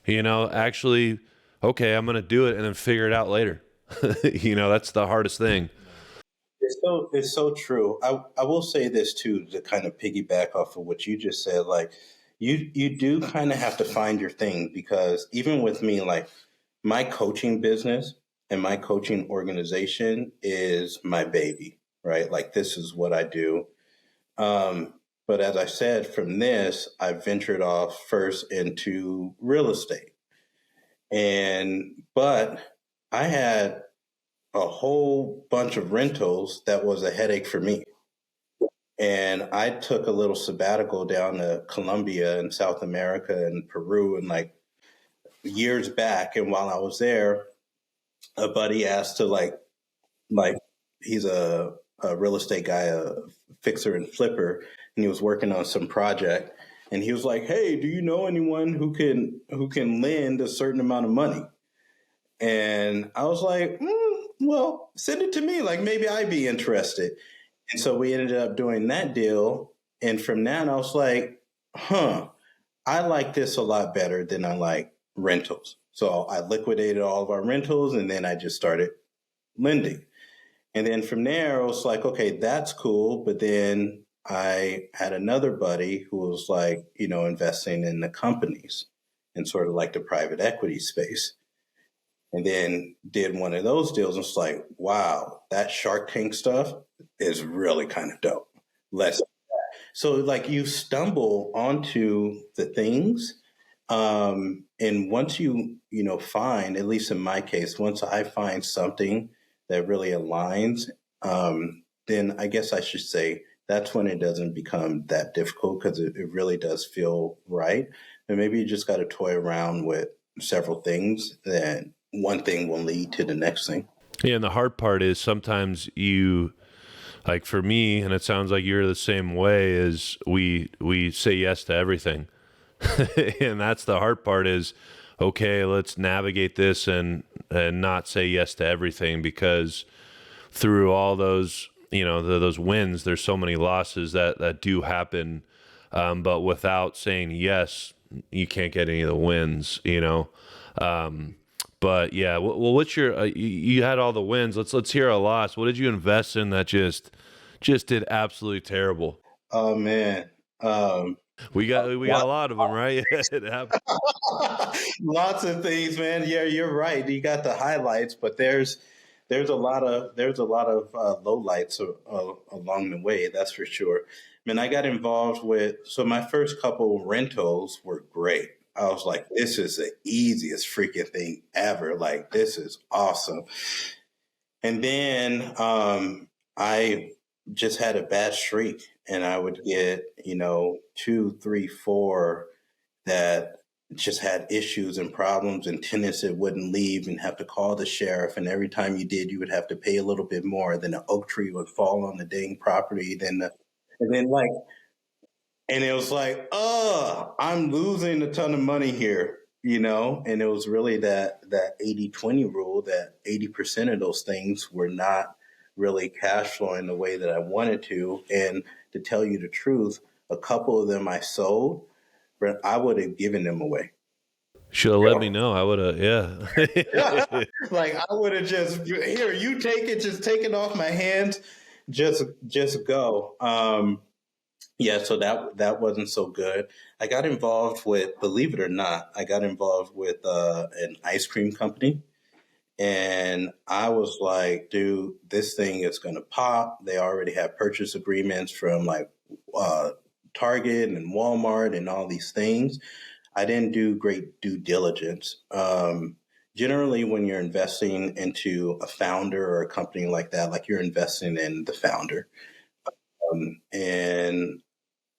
Actually, okay, I'm going to do it and then figure it out later. That's the hardest thing. It's so true. I will say this too, to kind of piggyback off of what you just said. Like, you do kind of have to find your thing, because even with me, like, my coaching business and my coaching organization is my baby, right? Like, this is what I do. But as I said, from this, I ventured off first into real estate. But I had a whole bunch of rentals that was a headache for me. And I took a little sabbatical down to Colombia and South America and Peru, and like years back. And while I was there, a buddy asked to like he's a real estate guy, a fixer and flipper, and he was working on some project, and he was like, "Hey, do you know anyone who can lend a certain amount of money?" And I was like, "Well, send it to me. Like, maybe I'd be interested." And so we ended up doing that deal, and from that, I was like, I like this a lot better than I like rentals. So I liquidated all of our rentals, and then I just started lending. And then from there, I was like, okay, that's cool. But then I had another buddy who was like, investing in the companies and sort of like the private equity space. And then did one of those deals, and it's like, wow, that Shark Tank stuff is really kind of dope. So like, you stumble onto the things. And once you find, at least in my case, once I find something that really aligns, then I guess I should say that's when it doesn't become that difficult, because it really does feel right. And maybe you just got to toy around with several things, that one thing will lead to the next thing. Yeah, and the hard part is sometimes you, like for me, and it sounds like you're the same way, is we say yes to everything. And that's the hard part is, okay, let's navigate this and not say yes to everything, because through all those, those wins, there's so many losses that do happen. But without saying yes, you can't get any of the wins, But yeah, well, what's your, you had all the wins. Let's hear a loss. What did you invest in that just did absolutely terrible? Oh man. We got a lot of them, right? It happened. Lots of things, man. Yeah, you're right. You got the highlights, but there's a lot of lowlights along the way. That's for sure. I mean, I got involved so my first couple rentals were great. I was like, this is the easiest freaking thing ever. Like, this is awesome. And then I just had a bad streak, and I would get 2, 3, 4 that just had issues and problems, and tenants that wouldn't leave, and have to call the sheriff. And every time you did, you would have to pay a little bit more. Then the oak tree would fall on the dang property. And it was like, I'm losing a ton of money here, And it was really that 80-20 rule, that 80% of those things were not really cash flowing the way that I wanted to. And to tell you the truth, a couple of them I sold, but I would have given them away. Should have let me know. I would have, yeah. Like, I would have just, here, you take it, just take it off my hands, just go. Yeah, so that wasn't so good. I got involved with, believe it or not, an ice cream company. And I was like, dude, this thing is going to pop. They already have purchase agreements from like Target and Walmart and all these things. I didn't do great due diligence. Generally, when you're investing into a founder or a company like that, like, you're investing in the founder. And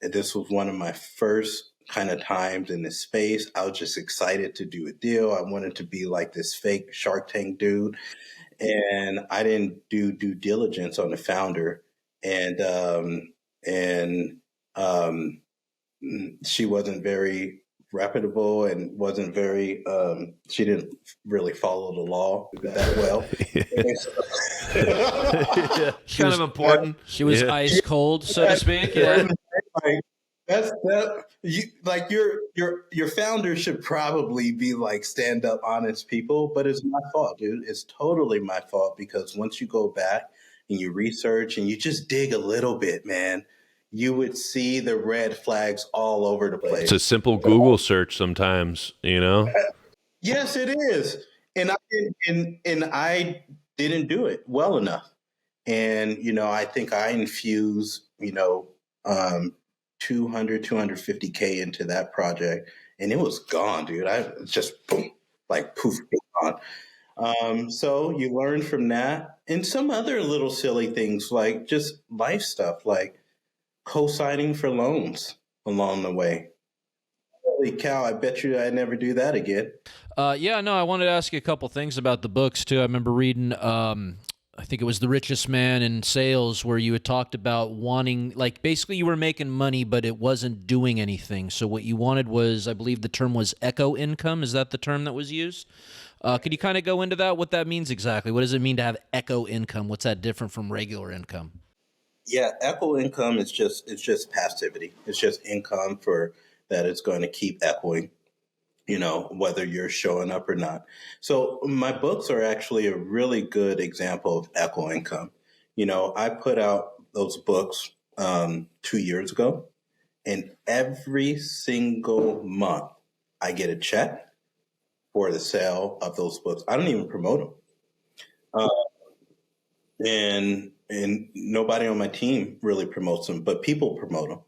this was one of my first kind of times in this space. I was just excited to do a deal. I wanted to be like this fake Shark Tank dude. And I didn't do due diligence on the founder. And, and, um, she wasn't very reputable and wasn't very, she didn't really follow the law that well. Yeah, kind of important. She was ice cold, so to speak. Yeah. Like, that's that you like your founder should probably be like stand up honest people, but it's my fault, dude. It's totally my fault because once you go back and you research and you just dig a little bit, man, you would see the red flags all over the place. It's a simple Google search sometimes, you know? Yes, it is. And I didn't do it well enough. And, I think I infused, 250K into that project and it was gone, dude. I just boom, like poof, gone. So you learn from that and some other little silly things like just life stuff, like co-signing for loans along the way. Holy cow, I bet you I never do that again. Yeah, no, I wanted to ask you a couple things about the books too. I remember reading, I think it was The Richest Man in Sales, where you had talked about wanting, like, basically you were making money, but it wasn't doing anything. So what you wanted was, I believe the term was echo income. Is that the term that was used? Could you kind of go into that, what that means exactly? What does it mean to have echo income? What's that different from regular income? Yeah, echo income is just passivity. It's just income for that it's going to keep echoing, whether you're showing up or not. So my books are actually a really good example of echo income. I put out those books 2 years ago, and every single month I get a check for the sale of those books. I don't even promote them. And nobody on my team really promotes them, but people promote them.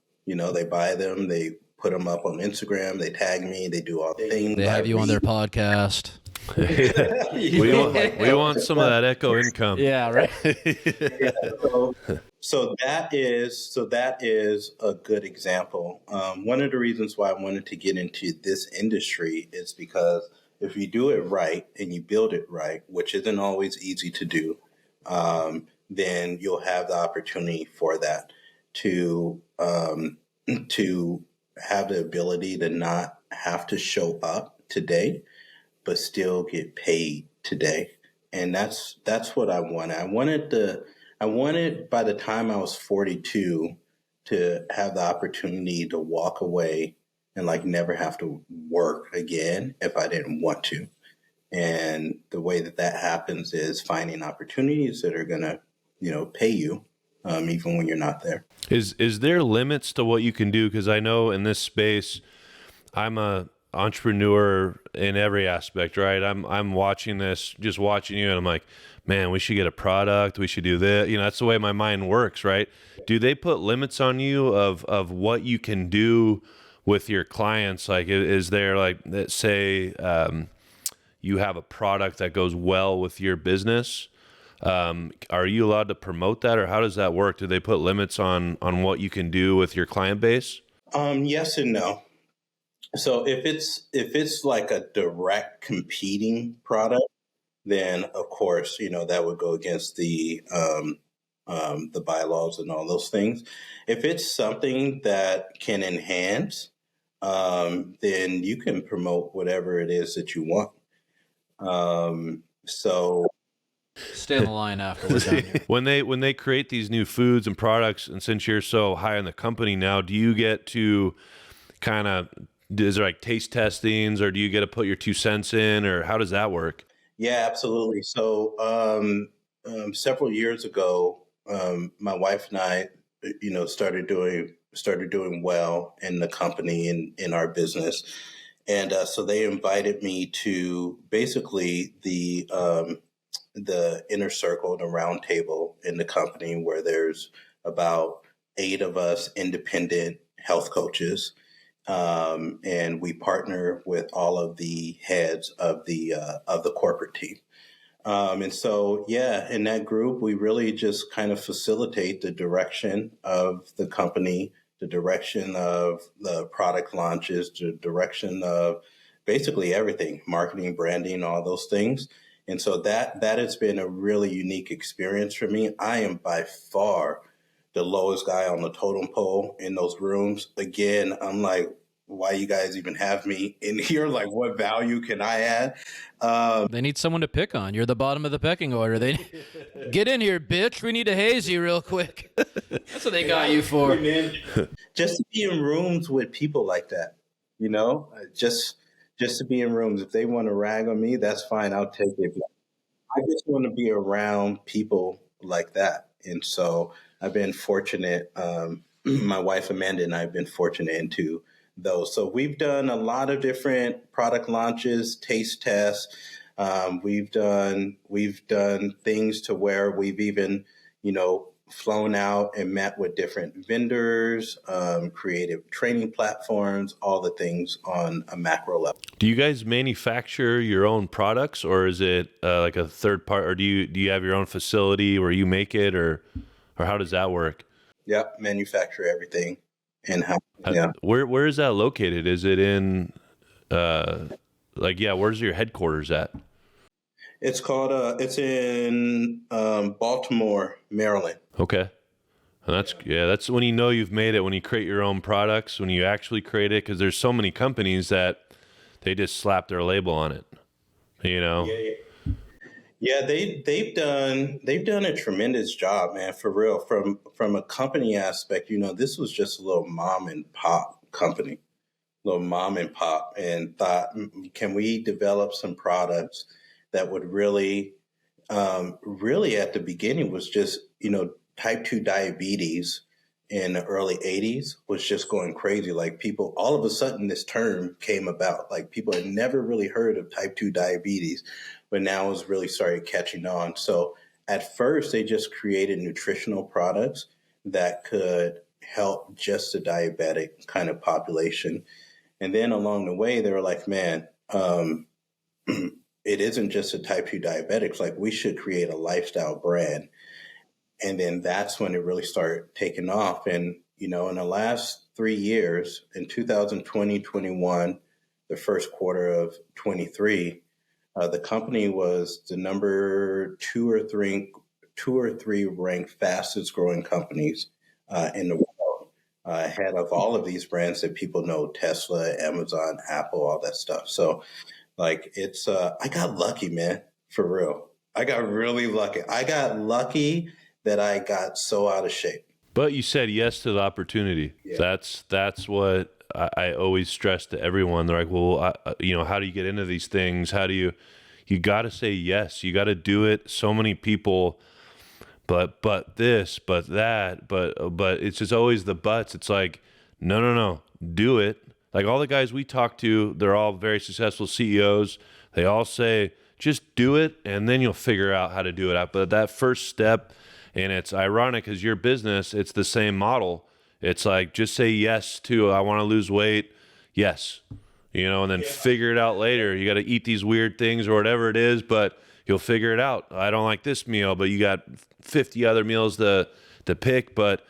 They buy them, they put them up on Instagram, they tag me, they do all the things. They have you on their podcast. We want some of that echo income. Yeah, right. Yeah, so that is a good example. One of the reasons why I wanted to get into this industry is because if you do it right and you build it right, which isn't always easy to do, then you'll have the opportunity for that to have the ability to not have to show up today, but still get paid today. And that's what I wanted. I wanted by the time I was 42 to have the opportunity to walk away and like never have to work again if I didn't want to. And the way that happens is finding opportunities that are going to, pay you even when you're not there. Is there limits to what you can do? Because I know in this space, I'm a entrepreneur in every aspect, right? I'm watching this, just watching you, and I'm like, man, we should get a product. We should do this. That's the way my mind works, right? Do they put limits on you of what you can do with your clients? Like, is there like, say, you have a product that goes well with your business? Are you allowed to promote that, or how does that work? Do they put limits on what you can do with your client base? Yes and no. So if it's like a direct competing product, then of course, that would go against the bylaws and all those things. If it's something that can enhance, then you can promote whatever it is that you want. So stay on the line after we're done here. When they create these new foods and products, and since you're so high in the company now, do you get to kind of, is there like taste testings, or do you get to put your 2 cents in, or how does that work? Yeah, absolutely. So several years ago, my wife and I, started doing well in the company in our business, and so they invited me to basically the inner circle, the round table in the company, where there's about 8 of us independent health coaches. And we partner with all of the heads of the corporate team. And so, yeah, in that group, we really just kind of facilitate the direction of the company the direction of the product launches, the direction of basically everything, marketing, branding, all those things. And so that has been a really unique experience for me. I am by far the lowest guy on the totem pole in those rooms. Again, I'm like, why you guys even have me in here? Like, what value can I add? They need someone to pick on. You're the bottom of the pecking order. They get in here, bitch. We need to haze you real quick. That's what they got you for. Just to be in rooms with people like that, just to be in rooms. If they want to rag on me, that's fine. I'll take it. But I just want to be around people like that. And so I've been fortunate. My wife, Amanda, and I have been fortunate into those. So we've done a lot of different product launches, taste tests. We've done things to where we've even, flown out and met with different vendors, creative training platforms, all the things on a macro level. Do you guys manufacture your own products, or is it like a third part, or do you have your own facility where you make it, or how does that work? Yep, manufacture everything in-house. Yeah. Where is that located? Is it in where's your headquarters at? It's called it's in Baltimore, Maryland. Okay. And that's when you know you've made it, when you create your own products, when you actually create it, because there's so many companies that they just slap their label on it. Yeah, they've done a tremendous job, man, for real. From a company aspect, this was just a little mom and pop company, and thought, can we develop some products that would really at the beginning was just, type 2 diabetes in the early 80s was just going crazy. Like people, all of a sudden this term came about. Like people had never really heard of type 2 diabetes, but now it's really started catching on. So at first they just created nutritional products that could help just the diabetic kind of population. And then along the way, they were like, man, it isn't just a type 2 diabetics. Like we should create a lifestyle brand. And then that's when it really started taking off. And, in the last 3 years, in 2020, 21, the first quarter of 23, the company was the number two or three ranked fastest growing companies in the world, ahead of all of these brands that people know, Tesla, Amazon, Apple, all that stuff. So like it's, I got lucky, man, for real. I got really lucky. I got lucky that I got so out of shape. But you said yes to the opportunity. Yeah. That's what I always stress to everyone. They're like, well, how do you get into these things? How do you got to say yes. You got to do it. So many people, but this, but that, but it's just always the buts. It's like, no, do it. Like all the guys we talk to, they're all very successful CEOs. They all say, just do it, and then you'll figure out how to do it. But that first step, and it's ironic because your business, it's the same model. It's like, just say yes to, I want to lose weight. Yes. And then figure it out later. You got to eat these weird things or whatever it is, but you'll figure it out. I don't like this meal, but you got 50 other meals to pick. But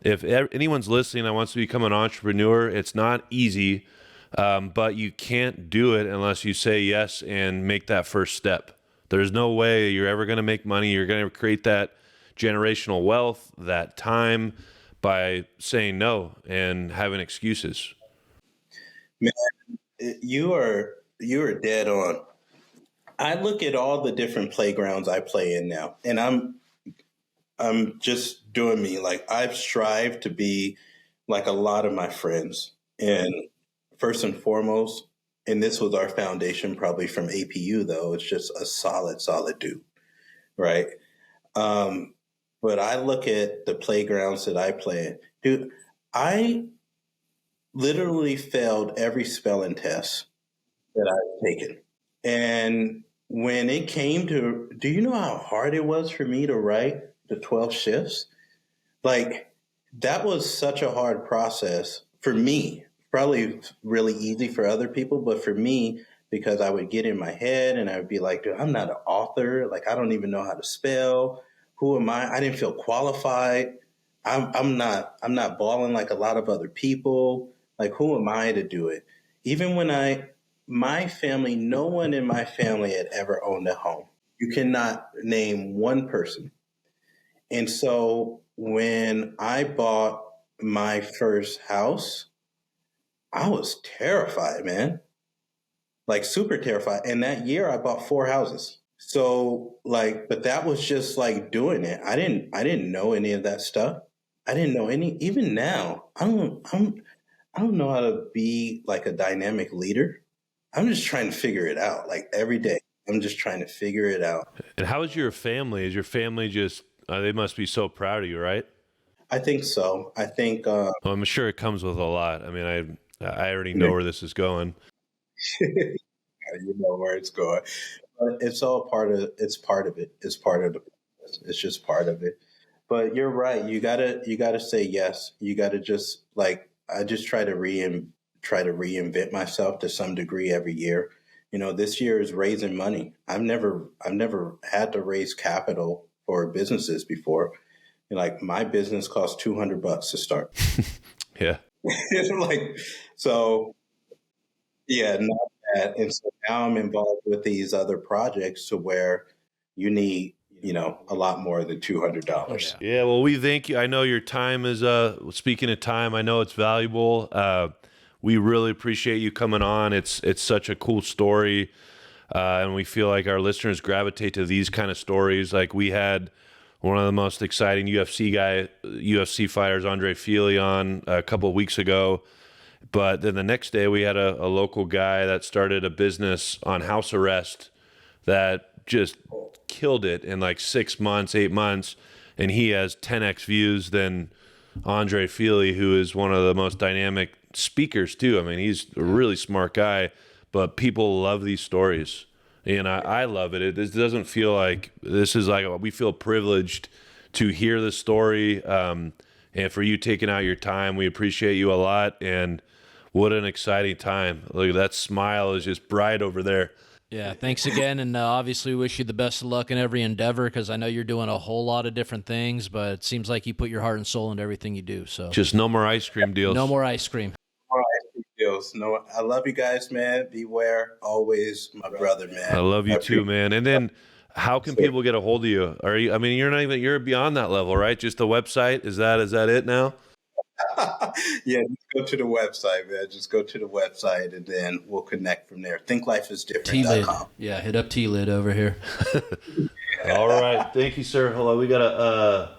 if anyone's listening that wants to become an entrepreneur, it's not easy, but you can't do it unless you say yes and make that first step. There's no way you're ever going to make money. You're going to create that generational wealth, that time, by saying no and having excuses. Man, you are dead on. I look at all the different playgrounds I play in now, and I'm just doing me. Like I've strived to be like a lot of my friends, and first and foremost, and this was our foundation probably from APU though, it's just a solid dude, right? But I look at the playgrounds that I play in. Dude, I literally failed every spelling test that I've taken. And when it came to, do you know how hard it was for me to write the 12 shifts? Like, that was such a hard process for me. Probably really easy for other people, but for me, because I would get in my head and I would be like, dude, I'm not an author. Like, I don't even know how to spell. Who am I? I didn't feel qualified. I'm not balling like a lot of other people. Like, who am I to do it? Even when my family, no one in my family had ever owned a home. You cannot name one person. And so when I bought my first house, I was terrified, man. Like, super terrified. And that year I bought 4 houses. So like, but that was just like doing it. I didn't know any of that stuff. I didn't know any, even now, I don't know how to be like a dynamic leader. I'm just trying to figure it out. Like every day, I'm just trying to figure it out. And how is your family? Is your family just, they must be so proud of you, right? I think so. I think, Well, I'm sure it comes with a lot. I mean, I already know where this is going. you know where it's going, but it's all it's part of it. It's part of the process. It's just part of it. But you're right. You gotta say yes. You gotta just like, I just try to reinvent myself to some degree every year. You know, this year is raising money. I've never had to raise capital for businesses before. And like, my business cost $200 to start. Yeah. Like, so yeah, not bad. And so now I'm involved with these other projects to where you need, you know, a lot more than $200. Yeah, well, we thank you. I know your time is, speaking of time, I know it's valuable. We really appreciate you coming on. It's such a cool story. And we feel like our listeners gravitate to these kind of stories. Like, we had one of the most exciting UFC fighters, Andre Fili, on a couple of weeks ago. But then the next day we had a local guy that started a business on house arrest that just killed it in like 6 months, 8 months. And he has 10x views than Andre Fili, who is one of the most dynamic speakers too. I mean, he's a really smart guy, but people love these stories. And I love it. It doesn't feel like this is like, we feel privileged to hear the story. And for you taking out your time, we appreciate you a lot. And what an exciting time. Look, that smile is just bright over there. Yeah, thanks again, and obviously wish you the best of luck in every endeavor, because I know you're doing a whole lot of different things, but it seems like you put your heart and soul into everything you do. So Just no more ice cream deals. no more ice cream. All right, deals. No, I love you guys, man. Beware, always my brother, man. I love you too, man. And then how can people get a hold of you? Are you, I mean, you're beyond that level, right? Just the website. Is that it now? Yeah, just go to the website, man. Just go to the website, and then we'll connect from there. T-Lid. ThinkLifeIsDifferent.com. Yeah, hit up T-Lid over here. All right. Thank you, sir. Hello. We got a